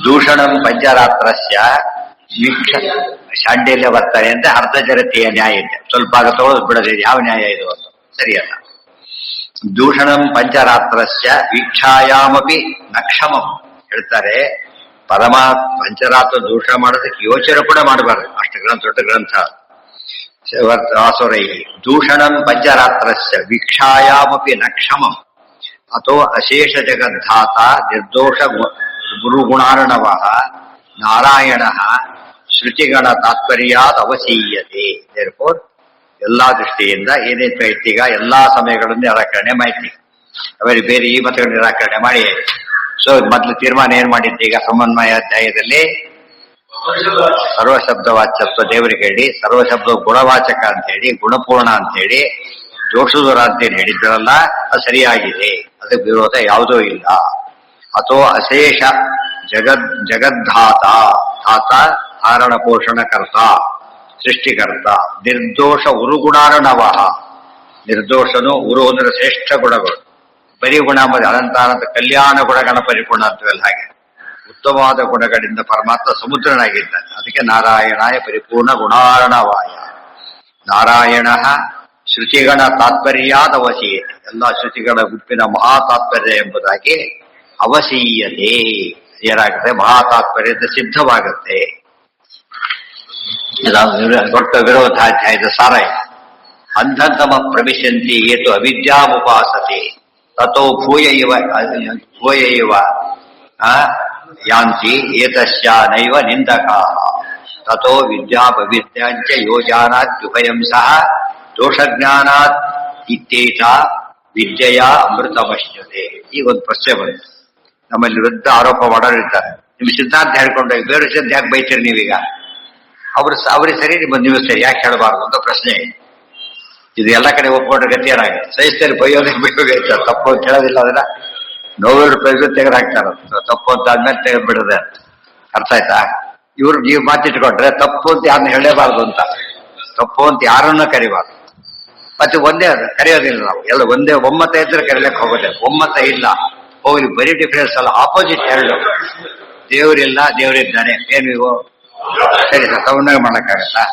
ದೂಷಣಂ ಪಂಚರಾತ್ರಸ್ಯ ವೀಕ್ಷ ಶಾಂಡಿಲ್ಯ ಬರ್ತಾರೆ ಅಂತ ಅರ್ಧ ಜಗತ್ತಿಯ ನ್ಯಾಯ ಇದೆ. ಸ್ವಲ್ಪ ಆಗ ತಗೊಳ್ಳೋದು ಬಿಡೋದು, ಯಾವ ನ್ಯಾಯ ಇದು ಅಂತ ಸರಿಯಲ್ಲ. ದೂಷಣಂ ಪಂಚರಾತ್ರಸ್ಯ ವೀಕ್ಷಾಯಾಮಪಿ ನಕ್ಷಮಂ ಹೇಳ್ತಾರೆ. ಪಂಚರಾತ್ರ ದೂಷಣ ಮಾಡೋದಕ್ಕೆ ಯೋಚನೆ ಕೂಡ ಮಾಡಬಾರ್ದು, ಅಷ್ಟು ದೊಡ್ಡ ಗ್ರಂಥ. ವಾಸುರೈ ದೂಷಣಂ ಪಂಚರಾತ್ರಸ್ಯ ವೀಕ್ಷಾಯಾಮಪಿ ನಕ್ಷಮಂ ಅಥೋ ಅಶೇಷ ಜಗದ್ಧಾತ ನಿರ್ದೋಷ ಗುರುಗುಣಾರ್ಣವ ನಾರಾಯಣ ಶ್ರುತಿಗಣ ತಾತ್ಪರ್ಯಾತ್ ಅವಸೀಯತೆ. ಎಲ್ಲಾ ದೃಷ್ಟಿಯಿಂದ ಏನೇನು ಈಗ ಎಲ್ಲಾ ಸಮಯಗಳನ್ನು ನಿರಾಕರಣೆ ಮಾಹಿತಿ, ಆಮೇಲೆ ಬೇರೆ ಈ ಮತಗಳನ್ನು ನಿರಾಕರಣೆ ಮಾಡಿ. ಸೊ ಮೊದಲು ತೀರ್ಮಾನ ಏನ್ ಮಾಡಿದ್ದೆ, ಈಗ ಸಮನ್ವಯ ಅಧ್ಯಾಯದಲ್ಲಿ ಸರ್ವಶಬ್ದವಾಚ್ಯತ್ವ ದೇವರಿಗೆ ಹೇಳಿ, ಸರ್ವಶಬ್ದ ಗುಣವಾಚಕ ಅಂತ ಹೇಳಿ, ಗುಣಪೂರ್ಣ ಅಂತ ಹೇಳಿ, ದೋಷದೂರ ಅಂತೇನು ಹೇಳಿದ್ರಲ್ಲ ಅದು ಸರಿಯಾಗಿದೆ, ಅದಕ್ಕೆ ವಿರೋಧ ಯಾವುದೂ ಇಲ್ಲ. ಅಥೋ ಅಶೇಷ ಜಗದ್ಧಾತ, ಧಾತ ಧಾರಣ ಪೋಷಣಕರ್ತ ಸೃಷ್ಟಿಕರ್ತ, ನಿರ್ದೋಷ ಉರುಗುಣಾರ್ಣವ, ನಿರ್ದೋಷನು ಉರು ಅಂದ್ರೆ ಶ್ರೇಷ್ಠ ಗುಣಗಳು, ಬರೀ ಗುಣ ಎಂಬುದು ಅನಂತಾನಂತ ಕಲ್ಯಾಣ ಗುಣಗಣ ಪರಿಪೂರ್ಣ ಅಂತವೆಲ್ಲ ಹಾಗೆ ಉತ್ತಮವಾದ ಗುಣಗಳಿಂದ ಪರಮಾತ್ಮ ಸಮುದ್ರನಾಗಿದ್ದಾನೆ. ಅದಕ್ಕೆ ನಾರಾಯಣಾಯ ಪರಿಪೂರ್ಣ ಗುಣಾರ್ಣವಾಯ. ನಾರಾಯಣ ಶ್ರುತಿಗಣ ತಾತ್ಪರ್ಯಾದ ಅವಸೀಯತೆ, ಎಲ್ಲ ಶ್ರುತಿಗಳ ಗುಂಪಿನ ಮಹಾ ತಾತ್ಪರ್ಯ ಎಂಬುದಾಗಿ ಅವಸೀಯತೆ ಏನಾಗುತ್ತೆ, ಮಹಾ ತಾತ್ಪರ್ಯದ ಸಿದ್ಧವಾಗುತ್ತೆ. ದೊಡ್ಡ ವಿರೋಧಾಧ್ಯಾಯದ ಸಾರ ಇದೆ. ಅಂಧತಮ ಪ್ರವಿಶಂತಿ ಏತು ಅವಿದ್ಯಾಮುಪಾಸತೆ ತಥೋ ಭೂಯ ಇವ ಯಾಂತಿ ಏತಸ್ಯ ನೈವ ನಿಂದಕಾ ತಥೋ ವಿದ್ಯಾಪವಿದ್ಯಾಂಚ ಯೋಜಾನಾದ್ಯುಭಯಂ ಸಹ ದೋಷಜ್ಞಾನಾತ್ ಇತ್ಯೇಷ ವಿದ್ಯೆಯ ಅಮೃತಮಶ್ಯತೆ. ಈಗ ಒಂದು ಪ್ರಶ್ನೆ ಬಂತು, ನಮ್ಮಲ್ಲಿ ವಿರುದ್ಧ ಆರೋಪ ಮಾಡೋರಿರ್ತಾರೆ, ನಿಮ್ ಸಿದ್ಧಾಂತ ಹೇಳ್ಕೊಂಡು ಬೇರೆ ಸಿದ್ಧ ಯಾಕೆ ಬೈತೀರಿ ನೀವೀಗ? ಅವ್ರಿಗೆ ಸರಿ ನೀವು ಸರಿ ಯಾಕೆ ಹೇಳಬಾರ್ದು ಅಂತ ಪ್ರಶ್ನೆ. ಇದು ಎಲ್ಲ ಕಡೆ ಒಪ್ಕೊಂಡ್ರೆ ಗತಿ ಏನಾಗುತ್ತೆ? ಸಹಿಸ್ತೇನೆ ಬೈಯೋದೇ ಬೈಯೋಗೈತೆ, ತಪ್ಪು ಅಂತ ಹೇಳೋದಿಲ್ಲ. ಅದನ್ನ ನೋವೆಲ್ ಪ್ರೈಸ್ ತೆಗೆದು ಹಾಕ್ತಾರ, ತಪ್ಪು ಅಂತ ಆದ್ಮೇಲೆ ತೆಗೆದು ಬಿಡದೆ. ಅರ್ಥ ಆಯ್ತಾ? ಇವ್ರು ನೀವು ಮಾತಿಟ್ಕೊಂಡ್ರೆ ತಪ್ಪು ಅಂತ ಯಾರನ್ನ ಹೇಳಲೇಬಾರ್ದು ಅಂತ, ತಪ್ಪು ಅಂತ ಯಾರನ್ನ ಕರಿಬಾರ್ದು. ಮತ್ತೆ ಒಂದೇ ಕರೆಯೋದಿಲ್ಲ ನಾವು, ಎಲ್ಲ ಒಂದೇ ಒಮ್ಮತ ಇದ್ರೆ ಕರಿಲಕ್ಕೆ ಹೋಗೋದೇ. ಒಮ್ಮತ ಇಲ್ಲ, ಹೋಗ್ಲಿ, ಬರೀ ಡಿಫರೆನ್ಸ್ ಅಲ್ಲ, ಆಪೋಸಿಟ್ ಎರಡು. ದೇವರಿಲ್ಲ, ದೇವರಿದ್ದಾನೆ, ಏನು ಇವು? ಸರಿ ಸರ್, ಸಮನ್ವಯ ಮಾಡಕ್ಕಾಗತ್ತಾ?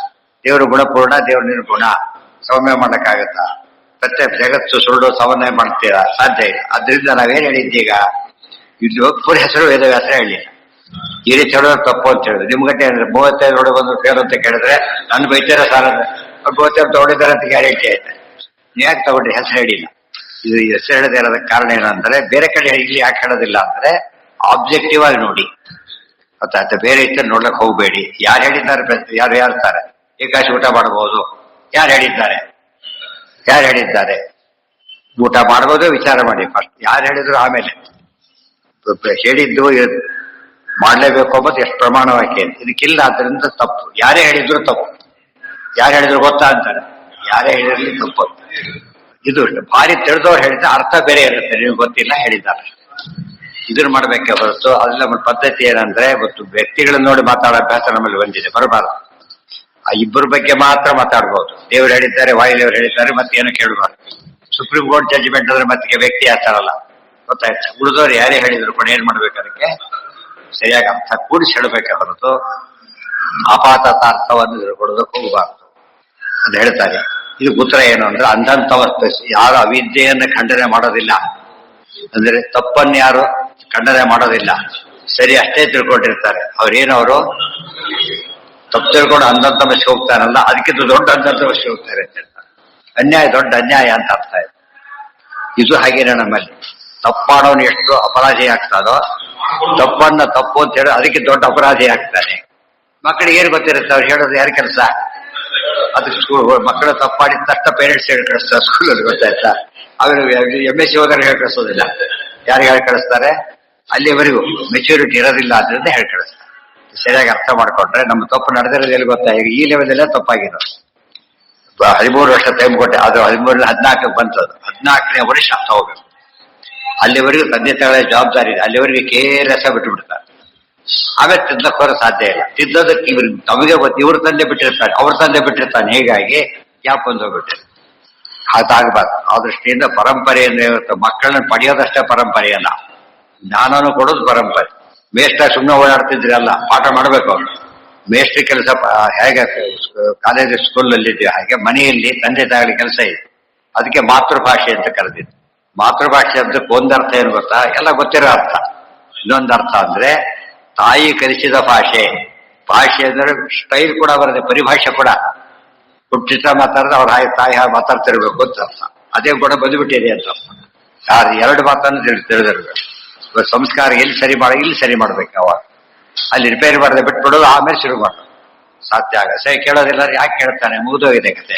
ದೇವರು ಗುಣಪೂರ್ಣ, ದೇವ್ರ ನಿರ್ಗುಣ, ಸಮನ್ವಯ ಮಾಡಕ್ಕಾಗತ್ತಾ? ಪ್ರತ್ಯೇಕ ಜಗತ್ತು ಸುಳ್ಳು ಸಮನ್ವಯ ಮಾಡ್ತೀರಾ? ಸಾಧ್ಯ ಇಲ್ಲ. ಅದರಿಂದ ನಾವೇನ್ ಹೇಳಿದ್ದೀಗ, ಇಲ್ಲಿ ಪೂರ ಹೆಸರು ವೇದವ್ಯಾಸ ಹೇಳಿ ಈ ರೀತಿ ಹೇಳೋದು ತಪ್ಪು ಅಂತ ಹೇಳಿದ್ರು. ನಿಮ್ಗಟ್ಟೆ ಅಂದ್ರೆ 35 ನೋಡಿ ಬಂದು ಫೇರ್ ಅಂತ ಕೇಳಿದ್ರೆ ನನ್ನ ಬೈತಾರ ಸಾಲ 35 ತಗೊಂಡಿದ್ದಾರೆ ಅಂತ ಗ್ಯಾರಂಟಿ ಆಯ್ತು. ಯಾಕೆ ತಗೊಂಡ್ರಿ? ಹೆಸರು ಹೇಳಿಲ್ಲ. ಇದು ಹೆಸರು ಹೇಳದೇ ಇರೋದಕ್ಕೆ ಕಾರಣ ಏನಂದ್ರೆ, ಬೇರೆ ಕಡೆ ಇಲ್ಲಿ ಯಾಕೆ ಹೇಳೋದಿಲ್ಲ ಅಂದ್ರೆ ಆಬ್ಜೆಕ್ಟಿವ್ ಆಗಿ ನೋಡಿ. ಗೊತ್ತಾಯ್ತು? ಬೇರೆ ಇತ್ತು ನೋಡ್ಲಕ್ಕೆ ಹೋಗ್ಬೇಡಿ. ಯಾರು ಹೇಳಿದ್ದಾರೆ? ಯಾರು ಹೇಳ್ತಾರೆ ಏಕಾಶಿ ಊಟ ಮಾಡಬಹುದು? ಯಾರು ಹೇಳಿದ್ದಾರೆ? ಊಟ ಮಾಡ್ಬೋದು, ವಿಚಾರ ಮಾಡಿ ಫಸ್ಟ್. ಯಾರು ಹೇಳಿದ್ರು ಆಮೇಲೆ. ಹೇಳಿದ್ದು ಮಾಡ್ಲೇಬೇಕು ಅಂಬದು ಎಷ್ಟು ಪ್ರಮಾಣವಾಗಿ ಇದಕ್ಕಿಲ್ಲ, ಅದರಿಂದ ತಪ್ಪು. ಯಾರೇ ಹೇಳಿದ್ರು ತಪ್ಪು. ಯಾರು ಹೇಳಿದ್ರು ಗೊತ್ತಾ ಅಂತಾರೆ, ಯಾರೇ ಹೇಳಿರ್ಲಿ ತಪ್ಪು. ಇದು ಭಾರಿ ತಿಳಿದವ್ರು ಹೇಳಿದ್ರೆ ಅರ್ಥ ಬೇರೆ ಇರುತ್ತೆ, ನಿಮ್ಗೆ ಗೊತ್ತಿಲ್ಲ ಹೇಳಿದ್ದಾರೆ. ಇದನ್ನ ಮಾಡ್ಬೇಕೆ ಹೊರತು ಅದೆಲ್ಲ ನಮ್ಮ ಪದ್ಧತಿ ಏನಂದ್ರೆ, ಇವತ್ತು ವ್ಯಕ್ತಿಗಳನ್ನ ನೋಡಿ ಮಾತಾಡೋ ಅಭ್ಯಾಸ ನಮ್ಮಲ್ಲಿ ಬಂದಿದೆ, ಬರಬಾರದು. ಆ ಇಬ್ಬರ ಬಗ್ಗೆ ಮಾತ್ರ ಮಾತಾಡ್ಬೋದು. ದೇವರು ಹೇಳಿದ್ದಾರೆ, ವಾಯುದೇವರು ಹೇಳಿದ್ದಾರೆ, ಮತ್ತೇನು ಕೇಳಬಾರ್ದು. ಸುಪ್ರೀಂ ಕೋರ್ಟ್ ಜಡ್ಜ್ಮೆಂಟ್ ಅಂದ್ರೆ ಮತ್ತೆ ವ್ಯಕ್ತಿ ಆಚಾರಲ್ಲ. ಗೊತ್ತಾಯ್ತಾ? ಉಳಿದವ್ರು ಯಾರೇ ಹೇಳಿದ್ರು ಕೂಡ ಏನ್ ಮಾಡ್ಬೇಕು, ಅದಕ್ಕೆ ಸರಿಯಾಗಿ ಅರ್ಥ ಕೂಡಿಸಿ ಹೇಳಬೇಕೆ ಹೊರತು ಅಪಾತತ ಅರ್ಥವನ್ನು ತಿಳ್ಕೊಡೋದಕ್ಕೆ ಹೋಗಬಾರ್ದು ಅಂತ ಹೇಳ್ತಾರೆ. ಇದು ಉತ್ತರ ಏನು ಅಂದ್ರೆ, ಅಂಧಂತವ ಯಾರು ಅವಿದ್ಯೆಯನ್ನು ಖಂಡನೆ ಮಾಡೋದಿಲ್ಲ, ಅಂದ್ರೆ ತಪ್ಪನ್ನು ಯಾರು ಖಂಡನೆ ಮಾಡೋದಿಲ್ಲ, ಸರಿ ಅಷ್ಟೇ ತಿಳ್ಕೊಂಡಿರ್ತಾರೆ. ಅವ್ರೇನವರು ತಪ್ಪು ತಿಳ್ಕೊಂಡು ಅಂಧಂತಮಸ್ಗೆ ಹೋಗ್ತಾರಲ್ಲ, ಅದಕ್ಕಿಂತ ದೊಡ್ಡ ಅಂಧಂತಮಸ್ಗೆ ಹೋಗ್ತಾರೆ ಅಂತ ಹೇಳ್ತಾರೆ. ಅನ್ಯಾಯ ದೊಡ್ಡ ಅನ್ಯಾಯ ಅಂತ ಅರ್ಥ ಇದೆ. ಇದು ಹಾಗೇನೆ ನಮ್ಮಲ್ಲಿ ತಪ್ಪಾಡೋನು ಎಷ್ಟು ಅಪರಾಧಿ ಆಗ್ತಾನೋ, ತಪ್ಪನ್ನ ತಪ್ಪು ಅಂತ ಹೇಳಿ ಅದಕ್ಕೆ ದೊಡ್ಡ ಅಪರಾಧಿ ಆಗ್ತಾನೆ. ಮಕ್ಕಳಿಗೆ ಏನು ಗೊತ್ತಿರುತ್ತೆ? ಅವ್ರು ಹೇಳೋದು ಯಾರ ಕೆಲಸ? ಅದಕ್ಕೆ ಮಕ್ಕಳು ತಪ್ಪಾಡಿದ ತಕ್ಷಣ ಪೇರೆಂಟ್ಸ್ ಹೇಳಿ ಕಳಿಸ್ತಾರೆ ಸ್ಕೂಲಲ್ಲಿ. ಗೊತ್ತಾಯ್ತಾ? ಅವರು MSc ಹೋದ್ರೆ ಹೇಳಿ ಕಳಿಸೋದಿಲ್ಲ. ಯಾರಿಗೆ ಹೇಳಿ ಕಳಿಸ್ತಾರೆ? ಅಲ್ಲಿವರೆಗೂ ಮೆಚ್ಯೂರಿಟಿ ಇರೋದಿಲ್ಲ, ಅದರಿಂದ ಹೇಳಿ ಕಳಿಸ್ತಾರೆ. ಸರಿಯಾಗಿ ಅರ್ಥ ಮಾಡ್ಕೊಂಡ್ರೆ ನಮ್ಮ ತಪ್ಪು ನಡೆದಿರೋದು ಎಲ್ಲಿ ಗೊತ್ತಾ? ಈಗ ಈ ಲೆವೆಲಲ್ಲೇ ತಪ್ಪಾಗಿರೋದು. 13 ವರ್ಷ ಟೈಮ್ ಕೊಟ್ಟೆ, ಅದು 13 14ಕ್ಕೆ ಬಂತದ್ದು. 14ನೇ ವರ್ಷ ಆಗ್ತಾ ಹೋಗ್ಬೇಕು. ಅಲ್ಲಿವರೆಗೂ ತಂದೆ ತಾಯಿಗಳ ಜವಾಬ್ದಾರಿ ಇದೆ. ಅಲ್ಲಿವರೆಗೆ ಕೇರಸ ಬಿಟ್ಟು ಬಿಡ್ತಾರೆ. ಆಮೇಲೆ ತಿದ್ದಕ್ಕೆ ಬರೋ ಸಾಧ್ಯ ಇಲ್ಲ. ತಿದ್ದೋದಕ್ಕೆ ಇವ್ರು ನಮಗೆ ಗೊತ್ತು, ಇವ್ರ ತಂದೆ ಬಿಟ್ಟಿರ್ತಾರೆ, ಅವ್ರ ತಂದೆ ಬಿಟ್ಟಿರ್ತಾನೆ. ಹೀಗಾಗಿ ಯಾಕೆ ಬಂದೋಗ್ಬಿಟ್ಟೆ? ಅದಾಗಬಾರ್ದು. ಆ ದೃಷ್ಟಿಯಿಂದ ಪರಂಪರೆ ಅಂದ್ರೆ ಇವತ್ತು ಮಕ್ಕಳನ್ನ ಪಡೆಯೋದಷ್ಟೇ ಪರಂಪರೆ ಅಲ್ಲ, ಜ್ಞಾನನೂ ಕೊಡೋದು ಪರಂಪರೆ. ಮೇಷ್ಟ್ರ ಸುಮ್ಮನೆ ಓಡಾಡ್ತಿದ್ರಲ್ಲ, ಪಾಠ ಮಾಡ್ಬೇಕು ಅವ್ರು. ಮೇಷ್ಟ್ರಿ ಕೆಲಸ ಹೇಗೆ ಕಾಲೇಜ್ ಸ್ಕೂಲಲ್ಲಿ ಇದೆಯೋ ಹಾಗೆ ಮನೆಯಲ್ಲಿ ತಂದೆ ತಾಯಿಗಳ ಕೆಲಸ ಇದೆ. ಅದಕ್ಕೆ ಮಾತೃಭಾಷೆ ಅಂತ ಕರೆದಿದ್ದು. ಮಾತೃಭಾಷೆ ಶಬ್ದಕ್ಕೆ ಒಂದರ್ಥ ಏನು ಗೊತ್ತಾ? ಎಲ್ಲ ಗೊತ್ತಿರೋ ಅರ್ಥ. ಇನ್ನೊಂದು ಅರ್ಥ ಅಂದ್ರೆ ತಾಯಿ ಕಲಿಸಿದ ಭಾಷೆ. ಭಾಷೆ ಅಂದ್ರೆ ಸ್ಟೈಲ್ ಕೂಡ ಬರುತ್ತೆ, ಪರಿಭಾಷೆ ಕೂಡ. ಹುಟ್ಟಿತ ಮಾತಾಡಿದ್ರೆ ಅವ್ರ ತಾಯಿ ಹಾಗೆ ಮಾತಾಡ್ತಿರ್ಬೇಕು ಅಂತ ಅರ್ಥ. ಅದೇ ಕೂಡ ಬಂದುಬಿಟ್ಟಿದೆ ಅಂತ ಅರ್ಥ. ಯಾರು ಎರಡು ಮಾತನ್ನು ತಿಳಿದಿರ್ಬೇಕು. ಸಂಸ್ಕಾರ ಎಲ್ಲಿ ಸರಿ ಇಲ್ಲಿ ಸರಿ ಮಾಡ್ಬೇಕು. ಅವಾಗ ಅಲ್ಲಿ ರಿಪೇರಿ ಮಾಡದೆ ಬಿಟ್ಬಿಡೋದು, ಆಮೇಲೆ ಶುರು ಮಾಡೋದು. ಸಾಧ್ಯ ಆಗ ಸರಿ ಕೇಳೋದಿಲ್ಲ, ಯಾಕೆ ಕೇಳ್ತಾನೆ? ಮುಗಿದೋಗಿದೆ ಕತೆ.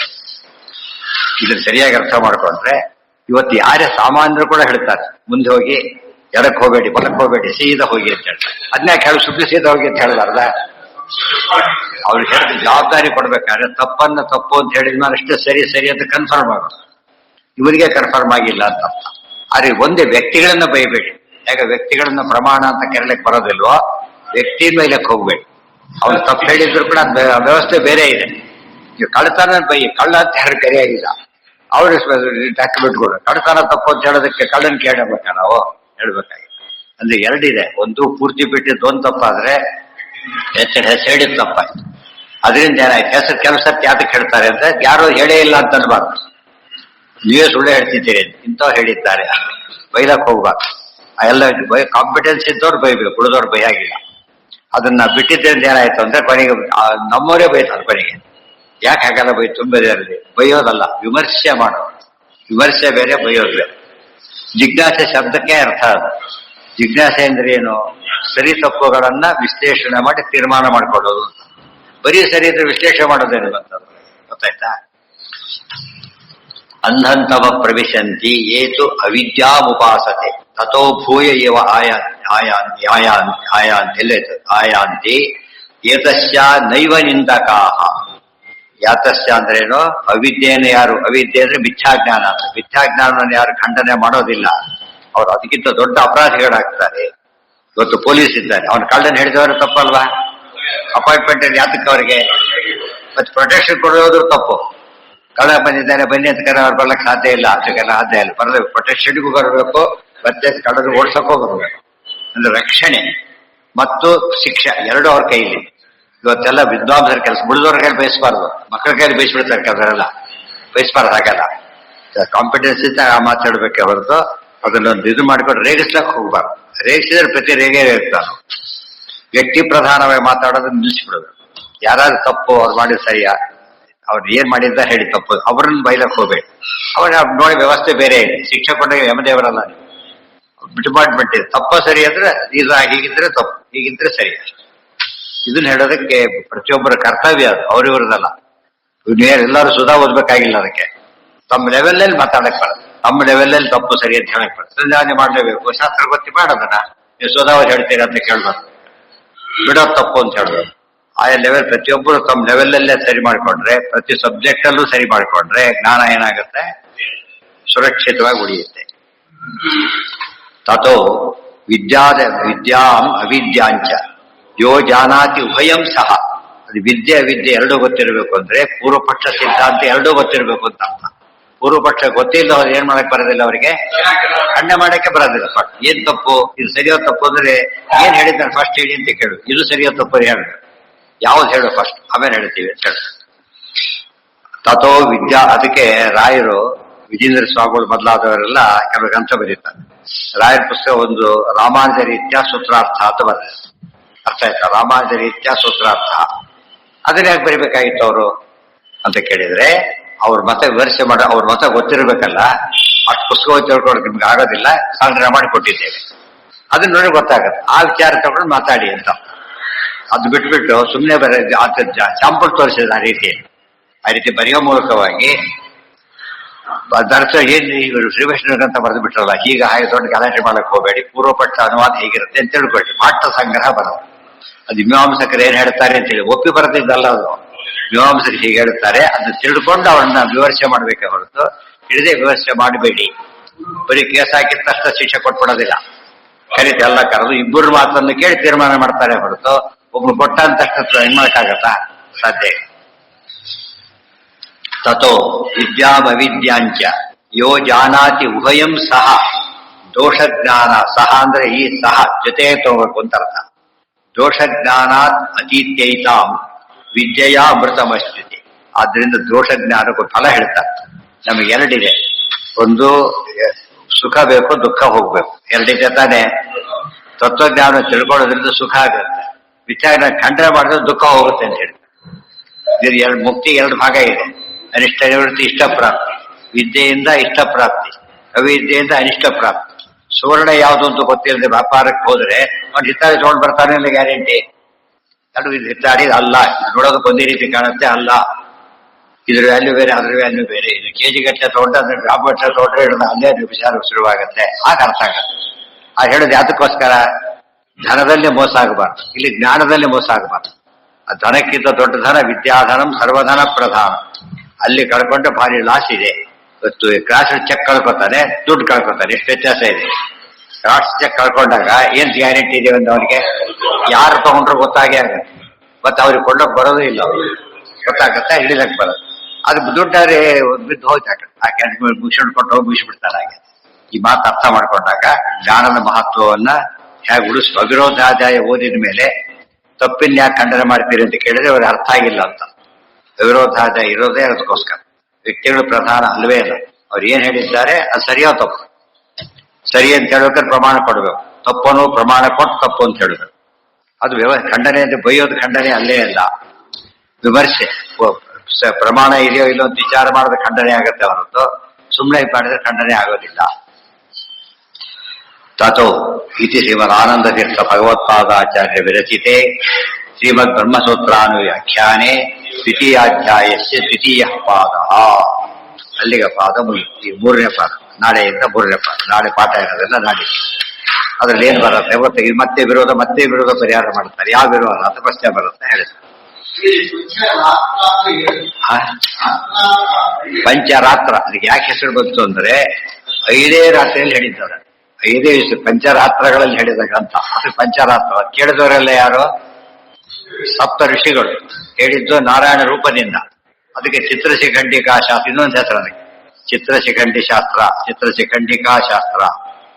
ಇದನ್ನ ಸರಿಯಾಗಿ ಅರ್ಥ ಮಾಡ್ಕೊಂಡ್ರೆ ಇವತ್ತು ಯಾರೇ ಸಾಮಾನ್ಯರು ಕೂಡ ಹೇಳ್ತಾರೆ, ಮುಂದೆ ಹೋಗಿ ಎಡಕ್ಕೆ ಹೋಗಬೇಡಿ, ಬಲಕ್ಕೆ ಹೋಗಬೇಡಿ, ಸೀದಾ ಹೋಗಿ ಅಂತ ಹೇಳ್ತಾರೆ. ಅದನ್ನ ಹೇಳಿ ಸುಮ್ಮನೆ ಸೀದಾ ಹೋಗಿ ಅಂತ ಹೇಳಲಾರ್ದ? ಅವ್ರಿಗೆ ಹೇಳಿದ ಜವಾಬ್ದಾರಿ ಕೊಡ್ಬೇಕಾದ್ರೆ ತಪ್ಪನ್ನ ತಪ್ಪು ಅಂತ ಹೇಳಿದ್ಮೇಲೆ ಅಷ್ಟೇ ಸರಿ ಸರಿ ಅಂತ ಕನ್ಫರ್ಮ್ ಆಗುತ್ತೆ. ಇವರಿಗೆ ಕನ್ಫರ್ಮ್ ಆಗಿಲ್ಲ ಅಂತ ಅರ್ಥ. ಆದ್ರೆ ಒಂದೇ ವ್ಯಕ್ತಿಗಳನ್ನ ಬೈಬೇಡಿ. ಯಾಕೆ ವ್ಯಕ್ತಿಗಳನ್ನ ಪ್ರಮಾಣ ಅಂತ ಕೆರಳಕ್ಕೆ ಬರೋದಿಲ್ವೋ, ವ್ಯಕ್ತಿ ಮೇಲಕ್ಕೆ ಹೋಗ್ಬೇಡಿ. ಅವ್ರು ತಪ್ಪು ಹೇಳಿದ್ರು ಕೂಡ ವ್ಯವಸ್ಥೆ ಬೇರೆ ಇದೆ. ನೀವು ಕಳ್ತನ ಬೈ, ಕಳ್ಳ ಅಂತ ಯಾರು ಕರೆಯಾಗಿಲ್ಲ. ಅವ್ರು ಡಾಕ್ಯುಮೆಂಟ್ಗಳು ಕಳ್ತನ ತಪ್ಪು ಅಂತ ಹೇಳೋದಕ್ಕೆ ಕಳ್ಳನ ಕೇಳಬೇಕಾ ನಾವು? ಹೇಳ್ಬೇಕಾಗಿಲ್ಲ. ಅಂದ್ರೆ ಎರಡಿದೆ. ಒಂದು ಪೂರ್ತಿ ಬಿಟ್ಟಿದ್ದು ಒಂದು ತಪ್ಪಾದ್ರೆ ಹೆಸರು ಹೇಳಿದ ತಪ್ಪಾಯ್ತು. ಅದರಿಂದ ಏನಾಯ್ತು? ಹೆಸರು ಕೆಲಸಕ್ಕೆ ಯಾತಕ್ಕೆ ಹೇಳ್ತಾರೆ ಅಂದ್ರೆ ಯಾರು ಹೇಳೇ ಇಲ್ಲ ಅಂತ ಅನ್ಬಾರ್ದು. ನೀವೇ ಸುಳ್ಳು ಹೇಳ್ತಿದ್ದೀರಿ, ಇಂಥವ್ರು ಹೇಳಿದ್ದಾರೆ, ಬೈಲಕ್ಕೆ ಹೋಗ್ಬಾರ್ದು. ಎಲ್ಲ ಕಾಂಪಿಟೆನ್ಸ್ ಇದ್ದವ್ರು ಬೈಬೇಕು, ಉಳಿದವ್ರು ಬೈಯಾಗಿಲ್ಲ. ಅದನ್ನ ಬಿಟ್ಟಿದ್ದರಿಂದ ಏನಾಯ್ತು ಅಂದ್ರೆ ಕೊನೆಗೆ ನಮ್ಮವರೇ ಬೈತಾರೆ ಕೊನೆಗೆ. ಯಾಕೆ ಹಾಗೆಲ್ಲ ತುಂಬಿದೆ? ಬೈಯೋದಲ್ಲ, ವಿಮರ್ಶೆ ಮಾಡೋದು. ವಿಮರ್ಶೆ ಬೇರೆ, ಬೈಯೋದು ಬೇರೆ. ಜಿಜ್ಞಾಸೆ ಶಬ್ದಕ್ಕೆ ಅರ್ಥ ಅದು. ಜಿಜ್ಞಾಸೆ ಅಂದ್ರೆ ಏನು? ಸರಿ ತಪ್ಪುಗಳನ್ನ ವಿಶ್ಲೇಷಣೆ ಮಾಡಿ ತೀರ್ಮಾನ ಮಾಡ್ಕೊಳ್ಳೋದು. ಬರೀ ಸರಿ ಇದ್ರೆ ವಿಶ್ಲೇಷಣೆ ಮಾಡೋದೇನು ಬಂತದ್ದು? ಗೊತ್ತಾಯ್ತಾ? ಅಂಧಂತವ ಪ್ರವಿಶಂತಿ ಏತು ಅವಿದ್ಯಾಮುಪಾಸತೆ ತಥೋ ಭೂಯ ಇವ ಆಯಾಂತಿ ಏತಸ್ಯ ನೈವ ನಿಂದಕಾಹ. ಯಾತಸ್ಯ ಅಂದ್ರೇನು? ಅವಿದ್ಯೆಯನ್ನು ಯಾರು, ಅವಿದ್ಯೆ ಅಂದ್ರೆ ಮಿಥ್ಯಾಜ್ಞಾನ, ಮಿಥ್ಯಾಜ್ಞಾನವನ್ನು ಯಾರು ಖಂಡನೆ ಮಾಡೋದಿಲ್ಲ ಅವ್ರು ಅದಕ್ಕಿಂತ ದೊಡ್ಡ ಅಪರಾಧಿಗಳಾಗ್ತಾರೆ. ಇವತ್ತು ಪೊಲೀಸ್ ಇದ್ದಾರೆ, ಅವನು ಕಳ್ಳನ ಹಿಡಿದವರು ತಪ್ಪಲ್ವಾ? ಅಪಾಯಿಂಟ್ಮೆಂಟ್ ಯಾತಕ್ಕೆ ಅವರಿಗೆ? ಮತ್ತೆ ಪ್ರೊಟೆಕ್ಷನ್ ಕೊಡೋದ್ರು ತಪ್ಪು. ಕಳ್ಳ ಬಂದಿದ್ದಾನೆ ಬನ್ನಿ ಅಂತ ಕರೆ ಅವ್ರು ಬರ್ಲಕ್ಕೆ ಸಾಧ್ಯ ಇಲ್ಲ, ಅದಕ್ಕೆಲ್ಲ ಸಾಧ್ಯ ಇಲ್ಲ. ಬರಬೇಕು, ಪ್ರೊಟೆಕ್ಷನ್ಗೂ ಬರಬೇಕು, ಮತ್ತೆ ಕಳ್ಳರು ಓಡಿಸೋಕ್ಕೂ ಬರಬೇಕು. ಅಂದ್ರೆ ರಕ್ಷಣೆ ಮತ್ತು ಶಿಕ್ಷೆ ಎರಡು ಅವ್ರ ಕೈಲಿ. ಇವತ್ತೆಲ್ಲ ವಿದ್ವಾಂಸರ ಕೆಲಸ, ಉಳಿದವ್ರ ಕೈಲಿ ಬಯಸಬಾರ್ದು, ಮಕ್ಕಳ ಕೈಲಿ ಬಯಸ್ಬಿಡ್ತಾರೆ ಕೆಲವರೆಲ್ಲ. ಬಯಸ್ಬಾರ್ದು, ಹಾಗಲ್ಲ. ಕಾಂಪಿಟೆನ್ಸ್ ಇದ್ದ ಮಾತಾಡ್ಬೇಕೆ ಹೊರತು ಅದನ್ನೊಂದು ಇದು ಮಾಡ್ಕೊಂಡು ರೇಗಿಸ್ಲಕ್ಕೆ ಹೋಗ್ಬಾರ್ದು. ರೇಗಿಸಿದ್ರೆ ಪ್ರತಿ ರೇಗೇ ಇರ್ತಾನೆ. ವ್ಯಕ್ತಿ ಪ್ರಧಾನವಾಗಿ ಮಾತಾಡೋದನ್ನ ನಿಲ್ಲಿಸ್ಬಿಡೋದು. ಯಾರಾದ್ರೂ ತಪ್ಪು ಅವ್ರು ಮಾಡಿದ ಸರಿಯಾ, ಅವ್ರು ಏನ್ ಮಾಡಿದ್ದ ಹೇಳಿ ತಪ್ಪು, ಅವ್ರನ್ನ ಬೈಲಕ್ಕೆ ಹೋಗ್ಬೇಕು. ಅವಾಗ ನೋಡಿ ವ್ಯವಸ್ಥೆ ಬೇರೆ ಇದೆ. ಶಿಕ್ಷೆ ಕೊಟ್ಟಾಗ ಯಮದೇವರಲ್ಲ, ಡಿಪಾರ್ಟ್ಮೆಂಟ್ ಇದೆ. ತಪ್ಪ ಸರಿ ಅಂದ್ರೆ ಇದು ಹೀಗಿದ್ರೆ ತಪ್ಪು, ಹೀಗಿದ್ರೆ ಸರಿ. ಇದನ್ನ ಹೇಳೋದಕ್ಕೆ ಪ್ರತಿಯೊಬ್ಬರ ಕರ್ತವ್ಯ ಅದು, ಅವ್ರಿವ್ರದಲ್ಲ. ಎಲ್ಲರೂ ಸುಧಾ ಓದ್ಬೇಕಾಗಿಲ್ಲ. ಅದಕ್ಕೆ ತಮ್ಮ ಲೆವೆಲ್ಲಲ್ಲಿ ಮಾತಾಡಕ್ ಬರೋದು, ತಮ್ಮ ಲೆವೆಲ್ಲಲ್ಲಿ ತಪ್ಪು ಸರಿ ಅಂತ ಹೇಳಕ್ ಬರೋದು. ಸಂಧಾನೆ ಮಾಡಲೇಬೇಕು, ಶಾಸ್ತ್ರ ಗೊತ್ತಿ ಮಾಡೋದನ್ನ. ನೀವು ಸುಧಾ ಓದಿ ಹೇಳ್ತೀರಾ ಅಂತ ಕೇಳ್ಬಾರ್ದು, ಬಿಡೋದು ತಪ್ಪು ಅಂತ ಹೇಳ್ಬೋದು. ಆಯಾ ಲೆವೆಲ್ ಪ್ರತಿಯೊಬ್ಬರು ತಮ್ಮ ಲೆವೆಲ್ಲಲ್ಲೇ ಸರಿ ಮಾಡ್ಕೊಂಡ್ರೆ, ಪ್ರತಿ ಸಬ್ಜೆಕ್ಟ್ ಅಲ್ಲೂ ಸರಿ ಮಾಡ್ಕೊಂಡ್ರೆ ಜ್ಞಾನ ಏನಾಗುತ್ತೆ? ಸುರಕ್ಷಿತವಾಗಿ ಉಳಿಯುತ್ತೆ. ತಥೋ ವಿದ್ಯಾಂ ಅವಿದ್ಯಾಂಚ ಯೋ ಜಾನಾತಿ ಉಭಯಂ ಸಹ. ಅದು ವಿದ್ಯೆ ಅವಿದ್ಯೆ ಎರಡೂ ಗೊತ್ತಿರಬೇಕು ಅಂದ್ರೆ ಪೂರ್ವಪಕ್ಷ ಸಿದ್ಧಾಂತ ಎರಡೂ ಗೊತ್ತಿರಬೇಕು ಅಂತ ಅರ್ಥ. ಪೂರ್ವಪಕ್ಷ ಗೊತ್ತಿಲ್ಲ ಅವ್ರು ಏನ್ ಮಾಡಕ್ ಬರೋದಿಲ್ಲ, ಅವರಿಗೆ ಖಂಡನೆ ಮಾಡಕ್ಕೆ ಬರೋದಿಲ್ಲ. ಫಸ್ಟ್ ಏನ್ ತಪ್ಪು, ಇದು ಸರಿಯೋ ತಪ್ಪು ಅಂದ್ರೆ ಏನ್ ಹೇಳಿದ್ದಾನೆ ಫಸ್ಟ್ ಹೇಳಿ ಅಂತ ಕೇಳು. ಇದು ಸರಿಯೋ ತಪ್ಪು ಹೇಳು, ಯಾವ್ದು ಹೇಳು ಫಸ್ಟ್, ಆಮೇಲೆ ಹೇಳ್ತೀವಿ ಅಂತ ಹೇಳಿ. ತಥೋ ವಿದ್ಯಾ. ಅದಕ್ಕೆ ರಾಯರು, ವಿಜೇಂದ್ರ ಸ್ವಾಮಿಗಳು ಮೊದಲಾದವರೆಲ್ಲ ಕೆಲವು ಗ್ರಂಥ ಬರೀತಾರೆ. ರಾಯರ ಪುಸ್ತಕ ಒಂದು ರಾಮಾನುಜ ರೀತ್ಯ ಸೂತ್ರಾರ್ಥ ಅಂತ ಬರ್ತದೆ. ಅರ್ಥ ಆಯ್ತಾ? ರಾಮಾನುಜ ರೀತ್ಯ ಸೂತ್ರಾರ್ಥ. ಅದನ್ನ ಯಾಕೆ ಬರಿಬೇಕಾಗಿತ್ತು ಅವರು ಅಂತ ಕೇಳಿದ್ರೆ, ಅವ್ರ ಮತ ವಿಮರ್ಶೆ ಮಾಡ, ಅವ್ರ ಮತ ಗೊತ್ತಿರ್ಬೇಕಲ್ಲ. ಅಷ್ಟು ಪುಸ್ತಕ ತಿಳ್ಕೊಳಕ್ ನಿಮ್ಗೆ ಆಗೋದಿಲ್ಲ, ಸಂಗ್ರಹ ಮಾಡಿ ಕೊಟ್ಟಿದ್ದೇವೆ. ಅದನ್ನ ನೋಡಿ ಗೊತ್ತಾಗತ್ತೆ. ಆ ವಿಚಾರ ತಗೊಂಡು ಮಾತಾಡಿ ಅಂತ. ಅದು ಬಿಟ್ಬಿಟ್ಟು ಸುಮ್ಮನೆ ಶಾಂಪಲ್ ತೋರಿಸಿದ ಆ ರೀತಿ ಬರೆಯೋ ಮೂಲಕವಾಗಿ ಅದರ್ಥ ಏನ್ ಇವರು ಶ್ರೀವೈಷ್ಣವರಂತ ಬರೆದು ಬಿಟ್ರಲ್ಲ, ಈಗ ಹಾಗೆ ದೊಡ್ಡ ಗಲಾಟೆ ಮಾಡಕ್ ಹೋಗಬೇಡಿ, ಪೂರ್ವಪಟ್ಟ ಅನುವಾದ ಹೇಗಿರುತ್ತೆ ಅಂತ ತಿಳ್ಕೊಳ್ಳಿ. ಪಾಠ ಸಂಗ್ರಹ ಬರೋದು. ಅದು ಮೀಮಾಂಸಕರು ಏನ್ ಹೇಳ್ತಾರೆ ಅಂತೇಳಿ ಒಪ್ಪಿ ಬರೋದಿದ್ದಲ್ಲ. ಅದು ಮೀಮಾಂಸಕರು ಹೀಗೆ ಹೇಳ್ತಾರೆ, ಅದನ್ನ ತಿಳ್ಕೊಂಡು ಅವ್ರನ್ನ ವಿಮರ್ಶೆ ಮಾಡ್ಬೇಕೆ ಹೊರತು ಹಿಡಿದೇ ವಿಮರ್ಶೆ ಮಾಡಬೇಡಿ. ಬರೀ ಕೇಸ್ ಹಾಕಿದ ತಕ್ಷಣ ಶಿಕ್ಷೆ ಕೊಟ್ಬಿಡೋದಿಲ್ಲ. ಕರೀತಿ ಎಲ್ಲ ಕರೆದು ಇಬ್ಬರು ಮಾತನ್ನು ಕೇಳಿ ತೀರ್ಮಾನ ಮಾಡ್ತಾರೆ ಹೊರತು ಒಬ್ರು ಕೊಟ್ಟ ಅಂತ ತಕ್ಷಣ ಏನ್ ಮಾಡಕ್ಕಾಗತ್ತಾ? ಸಾಧ್ಯ. ತಥೋ ವಿದ್ಯಾಮವಿದ್ಯಾಂಚ ಯೋ ಜಾನಾತಿ ಉಭಯಂ ಸಹ ದೋಷಜ್ಞಾನ. ಸಹ ಅಂದ್ರೆ ಈ ಸಹ ಜೊತೆ ತಗೋಬೇಕು ಅಂತ ಅರ್ಥ. ದೋಷಜ್ಞಾನಾತ್ ಅತೀತ್ಯೈತಾಂ ವಿದ್ಯೆಯ ಅಮೃತಮಶ್ಚಿತಿ. ಆದ್ರಿಂದ ದೋಷಜ್ಞಾನಕ್ಕೂ ಫಲ ಹೇಳ್ತಾರೆ. ನಮಗೆ ಎರಡಿದೆ, ಒಂದು ಸುಖ ಬೇಕು, ದುಃಖ ಹೋಗ್ಬೇಕು, ಎರಡಿದೆ ತಾನೆ. ತತ್ವಜ್ಞಾನ ತಿಳ್ಕೊಳ್ಳೋದ್ರಿಂದ ಸುಖ ಆಗುತ್ತೆ, ವಿಚಾರ ಖಂಡನೆ ಮಾಡಿದ್ರೆ ದುಃಖ ಹೋಗುತ್ತೆ ಅಂತ ಹೇಳಿ. ಎರಡು ಮುಕ್ತಿ ಎರಡು ಭಾಗ ಇದೆ. ಅನಿಷ್ಟ ನಿವೃತ್ತಿ, ಇಷ್ಟ ಪ್ರಾಪ್ತಿ. ವಿದ್ಯೆಯಿಂದ ಇಷ್ಟ ಪ್ರಾಪ್ತಿ, ಅವಿದ್ಯೆಯಿಂದ ಅನಿಷ್ಟ ಪ್ರಾಪ್ತಿ. ಸುವರ್ಣ ಯಾವುದು ಅಂತ ಗೊತ್ತಿಲ್ಲದೆ ವ್ಯಾಪಾರಕ್ಕೆ ಹೋದ್ರೆ ಅವ್ನು ಹಿತ್ತಾಡಿ ತಗೊಂಡು ಬರ್ತಾನೆ ಅಂತ ಗ್ಯಾರಂಟಿ. ಅದು ಇದು ಹಿತ್ತಾಡಿ ಅಲ್ಲ, ನೋಡೋದಕ್ಕೆ ಒಂದೇ ರೀತಿ ಕಾಣುತ್ತೆ, ಅಲ್ಲ. ಇದ್ರ ವ್ಯಾಲ್ಯೂ ಬೇರೆ, ಅದ್ರ ವ್ಯಾಲ್ಯೂ ಬೇರೆ. ಇದು ಕೆಜಿ ಗಟ್ಟಲೆ ತಗೊಂಡ್ರೆ ಅದ್ರ ಗ್ರಾಮ ಗಟ್ಟಲೆ ತಗೊಂಡ್ರೆ ಅಲ್ಲೇ ವಿಚಾರ ಶುರುವಾಗತ್ತೆ. ಆಗ ಅರ್ಥ ಆಗತ್ತೆ. ಆ ಹೇಳೋದು ಯಾತಕ್ಕೋಸ್ಕರ? ಧನದಲ್ಲಿ ಮೋಸ ಆಗಬಾರ್ದು, ಇಲ್ಲಿ ಜ್ಞಾನದಲ್ಲಿ ಮೋಸ ಆಗಬಾರ್ದು. ಆ ಧನಕ್ಕಿಂತ ದೊಡ್ಡ ಧನ ವಿದ್ಯಾಧನಂ ಸರ್ವಧನ ಪ್ರಧಾನ. ಅಲ್ಲಿ ಕಳ್ಕೊಂಡ್ರೆ ಭಾರಿ ಲಾಸ್ ಇದೆ. ಇವತ್ತು ಕ್ರಾಸ್ ಚೆಕ್ ಕಳ್ಕೊತಾನೆ, ದುಡ್ಡು ಕಳ್ಕೊತಾನೆ, ಎಷ್ಟು ವ್ಯತ್ಯಾಸ ಇದೆ. ಕ್ರಾಸ್ ಚೆಕ್ ಕಳ್ಕೊಂಡಾಗ ಏನ್ ಗ್ಯಾರಂಟಿ ಇದೆ ಒಂದು ಅವನಿಗೆ? ಯಾರು ತಗೊಂಡ್ರು ಗೊತ್ತಾಗೇ ಆಗತ್ತೆ. ಮತ್ತೆ ಅವ್ರಿಗೆ ಕೊಂಡೋಗಿ ಬರೋದು ಇಲ್ಲ, ಅವ್ರಿಗೆ ಗೊತ್ತಾಗತ್ತೆ, ಹಿಡಿಲಕ್ಕೆ ಬರೋದು. ಅದು ದುಡ್ಡಾದ್ರೆ ಬಿದ್ದು ಹೋಯ್ತಾಗ ಆ ಕ್ಯಾಟ್ ಮುಗಿಸ್ಕೊಂಡು ಕೊಟ್ಟು ಹೋಗಿ ಮುಗಿಸ್ಬಿಡ್ತಾರೆ. ಹಾಗೆ ಈ ಮಾತು ಅರ್ಥ ಮಾಡ್ಕೊಂಡಾಗ ಜ್ಞಾನದ ಮಹತ್ವವನ್ನ ಹೇಗೆ ಉಳಿಸ್ತು. ಅವಿರೋಧಾಧ್ಯಾಯ ಓದಿದ ಮೇಲೆ ತಪ್ಪಿನ ಯಾಕೆ ಖಂಡನೆ ಮಾಡ್ತೀರಿ ಅಂತ ಕೇಳಿದ್ರೆ ಅವ್ರಿಗೆ ಅರ್ಥ ಆಗಿಲ್ಲ ಅಂತ. ಅವಿರೋಧಾಧ್ಯಾಯ ಇರೋದೇ ಅದಕ್ಕೋಸ್ಕರ. ವ್ಯಕ್ತಿಗಳು ಪ್ರಧಾನ ಅಲ್ವೇ ಇಲ್ಲ. ಅವ್ರು ಏನ್ ಹೇಳಿದ್ದಾರೆ ಅದು ಸರಿಯೋ ತಪ್ಪು. ಸರಿ ಅಂತ ಹೇಳ್ಬೇಕಾದ್ರೆ ಪ್ರಮಾಣ ಕೊಡ್ಬೇಕು, ತಪ್ಪನು ಪ್ರಮಾಣ ಕೊಟ್ಟು ತಪ್ಪು ಅಂತ ಹೇಳ್ಬೇಕು. ಅದು ಖಂಡನೆ ಅಂದ್ರೆ ಬೈಯೋದು ಖಂಡನೆ ಅಲ್ಲೇ ಅಲ್ಲ, ವಿಮರ್ಶೆ. ಪ್ರಮಾಣ ಇದೆಯೋ ಇಲ್ಲೋ ಅಂತ ವಿಚಾರ ಮಾಡಿದ್ರೆ ಖಂಡನೆ ಆಗತ್ತೆ ಹೊರತು ಸುಮ್ಮನೆ ಮಾಡಿದ್ರೆ ಖಂಡನೆ ಆಗೋದಿಲ್ಲ. ತಥೋ ಇತಿ ಶ್ರೀಮದಾನಂದ ತೀರ್ಥ ಭಗವತ್ಪಾದಾಚಾರ್ಯ ವಿರಚಿತೆ ಶ್ರೀಮದ್ ಬ್ರಹ್ಮಸೂತ್ರಾನುವ್ಯಾಖ್ಯಾನೆ ದ್ವಿತೀಯಾಧ್ಯಾಯಸ್ಯ ದ್ವಿತೀಯ ಪಾದ. ಅಲ್ಲಿಗೆ ಪಾದ ಮುಗಿಯುತ್ತೆ, ಮೂರನೇ ಪಾದ. ನಾಳೆಯಿಂದ ಬುರ್ರಪ್ಪ, ನಾಳೆ ಪಾಠ ಇರೋದೆಲ್ಲ ನಾಳೆ. ಅದ್ರಲ್ಲಿ ಏನ್ ಬರುತ್ತೆ ಗೊತ್ತ, ಇದು ಮತ್ತೆ ವಿರೋಧ ಪರಿಹಾರ ಮಾಡ್ತಾರೆ. ಯಾವ ವಿರೋಧ ಅಂತ ಪ್ರಶ್ನೆ ಬರುತ್ತೆ ಹೇಳ್ತಾರೆ. ಪಂಚರಾತ್ರ ಅದಕ್ಕೆ ಯಾಕೆ ಹೆಸರು ಬಂತು ಅಂದ್ರೆ 5 ರಾತ್ರಿಯಲ್ಲಿ ಹೇಳಿದ್ದಾರೆ. 5 ಪಂಚರಾತ್ರಗಳಲ್ಲಿ ಹೇಳಿದ ಗ್ರಂಥ ಅದು ಪಂಚರಾತ್ರ. ಕೇಳಿದವರೆಲ್ಲ ಯಾರು? ಸಪ್ತ ಋಷಿಗಳು ಹೇಳಿದ್ದು ನಾರಾಯಣ ರೂಪದಿಂದ. ಅದಕ್ಕೆ ಚಿತ್ರಶಿಖಂಡಿಕಾ ಶಾಸ್ತ್ರ ಇನ್ನೊಂದು ಹೆಸರು ಅದಕ್ಕೆ. ಚಿತ್ರಶಿಖಂಡಿ ಶಾಸ್ತ್ರ, ಚಿತ್ರಶಿಖಂಡಿಕಾ ಶಾಸ್ತ್ರ.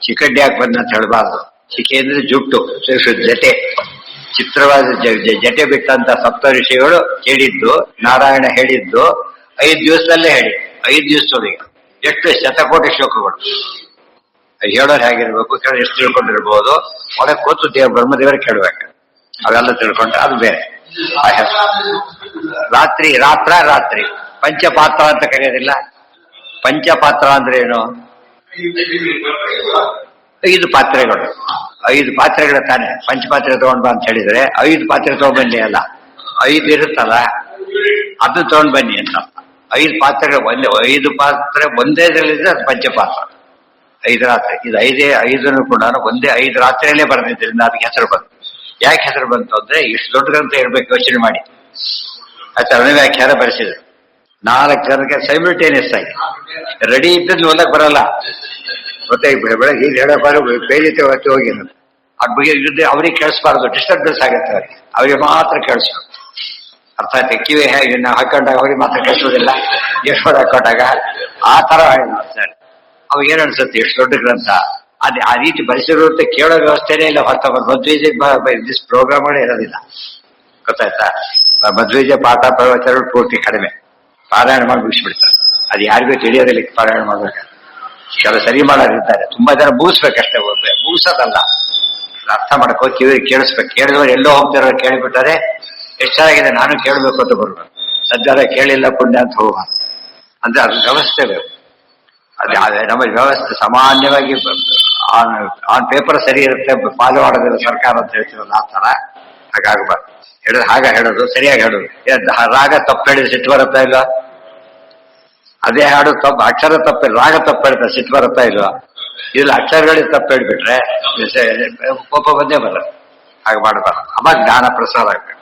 ಶಿಖಂಡಿ ಯಾಕೆ ಬಂದಂತ ಹೇಳಬಾರ್ದು. ಶಿಖೆ ಅಂದ್ರೆ ಜುಟ್ಟು, ಜಟೆ. ಚಿತ್ರವಾದ ಜಟೆ ಬಿಟ್ಟಂತ ಸಪ್ತ ಋಷಿಗಳು ಹೇಳಿದ್ದು, ನಾರಾಯಣ ಹೇಳಿದ್ದು 5 ದಿವಸದಲ್ಲೇ ಹೇಳಿ. 5 ದಿವಸದೊಳಗೆ ಎಷ್ಟು ಶತಕೋಟಿ ಶ್ಲೋಕಗಳು. ಹೇಳೋರು ಹೇಗಿರ್ಬೇಕು, ಎಷ್ಟು ತಿಳ್ಕೊಂಡಿರ್ಬೋದು. ಒಳಗೆ ಕೂತು ಬ್ರಹ್ಮದೇವರು ಕೇಳ್ಬೇಕು. ಅವೆಲ್ಲ ತಿಳ್ಕೊಂಡ್ರೆ ಅದು ಬೇರೆ. ರಾತ್ರಿ ಪಂಚಪಾತ್ರ ಅಂತ ಕರೆಯೋದಿಲ್ಲ. ಪಂಚಪಾತ್ರ ಅಂದ್ರೆ ಏನು? 5 ಪಾತ್ರೆಗಳು. 5 ಪಾತ್ರೆಗಳ ತಾನೆ. ಪಂಚಪಾತ್ರೆ ತಗೊಂಡ್ ಬಾ ಅಂತ ಹೇಳಿದ್ರೆ 5 ಪಾತ್ರೆ ತಗೊಂಡ್ಬನ್ನಿ ಅಲ್ಲ, 5 ಇರುತ್ತಲ್ಲ ಅದನ್ನ ತಗೊಂಡ್ ಬನ್ನಿ ಅಂತ. 5 ಪಾತ್ರೆಗಳು 5 ಪಾತ್ರೆ ಒಂದೇ ಇದರಲ್ಲಿದ್ರೆ ಅದು ಪಂಚಪಾತ್ರ. 5 ರಾತ್ರಿ ಇದು 5 ಕೂಡ ಒಂದೇ 5 ರಾತ್ರಿಯಲ್ಲೇ ಬರೆದಿದ್ದರಿಂದ ಅದಕ್ಕೆ ಹೆಸರು ಬಂತು. ಯಾಕೆ ಹೆಸರು ಬಂತು ಅಂದ್ರೆ ಇಷ್ಟು ದೊಡ್ಡ ಗ್ರಂಥ ಇರ್ಬೇಕು, ಯೋಚನೆ ಮಾಡಿ. ಆಯ್ತು, ವ್ಯಾಖ್ಯಾನ ಬರೆಸಿದ್ರು. 4 ಜನಕ್ಕೆ ಸೈಮಿಲ್ಟೇನಿಯಸ್ ಆಗಿ ರೆಡಿ ಇದ್ದದ್ದು ಓದಕ್ ಬರಲ್ಲ. ಮತ್ತೆ ಬೆಳಗ್ಗೆ ಈಗ ಹೇಳೋಕ್ಕಾಗ ಬೇಲಿತೆ ಹೊತ್ತು ಹೋಗಿರೋದು ಅದ್ ಬಗ್ಗೆ ಇದ್ದೆ ಅವ್ರಿಗೆ ಕೇಳಿಸ್ಬಾರ್ದು, ಡಿಸ್ಟರ್ಬೆನ್ಸ್ ಆಗುತ್ತೆ ಅವ್ರಿಗೆ ಮಾತ್ರ ಕೇಳಿಸ್ಬೇಕು. ಅರ್ಥ ಆಯ್ತು? ಕಿವಿ ಹೇಗೆ ನಾವು ಹಾಕೊಂಡಾಗ ಅವ್ರಿಗೆ ಮಾತ್ರ ಕೇಳಿಸೋದಿಲ್ಲ, ಎಷ್ಟು ಹಾಕೊಂಡಾಗ ಆ ತರ ಮಾಡ್ತಾರೆ. ಅವಾಗ ಏನ್ ಅನ್ಸುತ್ತೆ, ಎಷ್ಟು ದೊಡ್ಡ ಗ್ರಂಥ ಅದೇ ಆ ರೀತಿ ಬರೆಸಿರುತ್ತೆ. ಕೇಳೋ ವ್ಯವಸ್ಥೆನೇ ಇಲ್ಲ. ದಿಸ್ ಪ್ರೋಗ್ರಾಮ್ಗಳೇ ಇರೋದಿಲ್ಲ. ಗೊತ್ತಾಯ್ತಾ? ಮಧ್ವೀಜ ಪಾಠ ಪ್ರವಚನಗಳು ಪೂರ್ತಿ ಕಡಿಮೆ, ಪಾರಾಯಣ ಮಾಡಿ ಮುಗಿಸ್ಬಿಡ್ತಾರೆ. ಅದು ಯಾರಿಗೂ ತಿಳಿಯೋದಿಲ್ಲ ಪಾರಾಯಣ ಮಾಡ್ಬೇಕು. ಕೆಲವು ಸರಿ ಮಾಡೋರಿದ್ದಾರೆ, ತುಂಬಾ ಜನ ಮುಗಿಸ್ಬೇಕಷ್ಟೇ, ಮುಗಿಸೋದಲ್ಲ. ಅರ್ಥ ಮಾಡ್ಕೋ, ಕಿವಿ ಕೇಳಿಸ್ಬೇಕು. ಕೇಳಿದವರು ಎಲ್ಲೋ ಹೋಗ್ತಾರೋ ಕೇಳಿಬಿಟ್ಟಾರೆ ಎಷ್ಟು ಚೆನ್ನಾಗಿದೆ ನಾನು ಕೇಳಬೇಕು ಅಂತ ಬರ್ಬೇಕು. ಸದ್ಯ ಕೇಳಿಲ್ಲ ಪುಣ್ಯ ಅಂತ ಹೋಗ ಅಂದ್ರೆ ಅದು ವ್ಯವಸ್ಥೆ ಬೇಕು. ಅದೇ ನಮ್ಮ ವ್ಯವಸ್ಥೆ ಸಾಮಾನ್ಯವಾಗಿ ಆನ್ ಪೇಪರ್ ಸರಿ ಇರುತ್ತೆ, ಫಾಲೋ ಮಾಡೋದಿಲ್ಲ ಸರ್ಕಾರ ಅಂತ ಹೇಳ್ತೀವಲ್ಲ ಆ ತರ. ಹಾಗಾಗಬಾರ್ದು. ಹೇಳೋದು ಸರಿಯಾಗಿ ಹೇಳೋದು. ರಾಗ ತಪ್ಪು ಹೇಳಿದ್ರೆ ಸಿಟ್ಟು ಬರುತ್ತಾ ಇಲ್ವಾ? ಅದೇ ಹಾಡು ತಪ್ಪು, ಅಕ್ಷರ ತಪ್ಪಿಲ್ಲ, ರಾಗ ತಪ್ಪು ಹೇಳ್ತಾರೆ, ಸಿಟ್ಟು ಬರುತ್ತಾ ಇಲ್ವಾ? ಇದ್ರಲ್ಲಿ ಅಕ್ಷರಗಳಿಗೆ ತಪ್ಪು ಹೇಳ್ಬಿಟ್ರೆ ಕೋಪ ಬಂದೇ ಬರಲ್ಲ. ಹಾಗೆ ಮಾಡಬಾರ್ದು. ಅವಾಗ ಜ್ಞಾನ ಪ್ರಸಾರ ಆಗ್ಬೇಕು.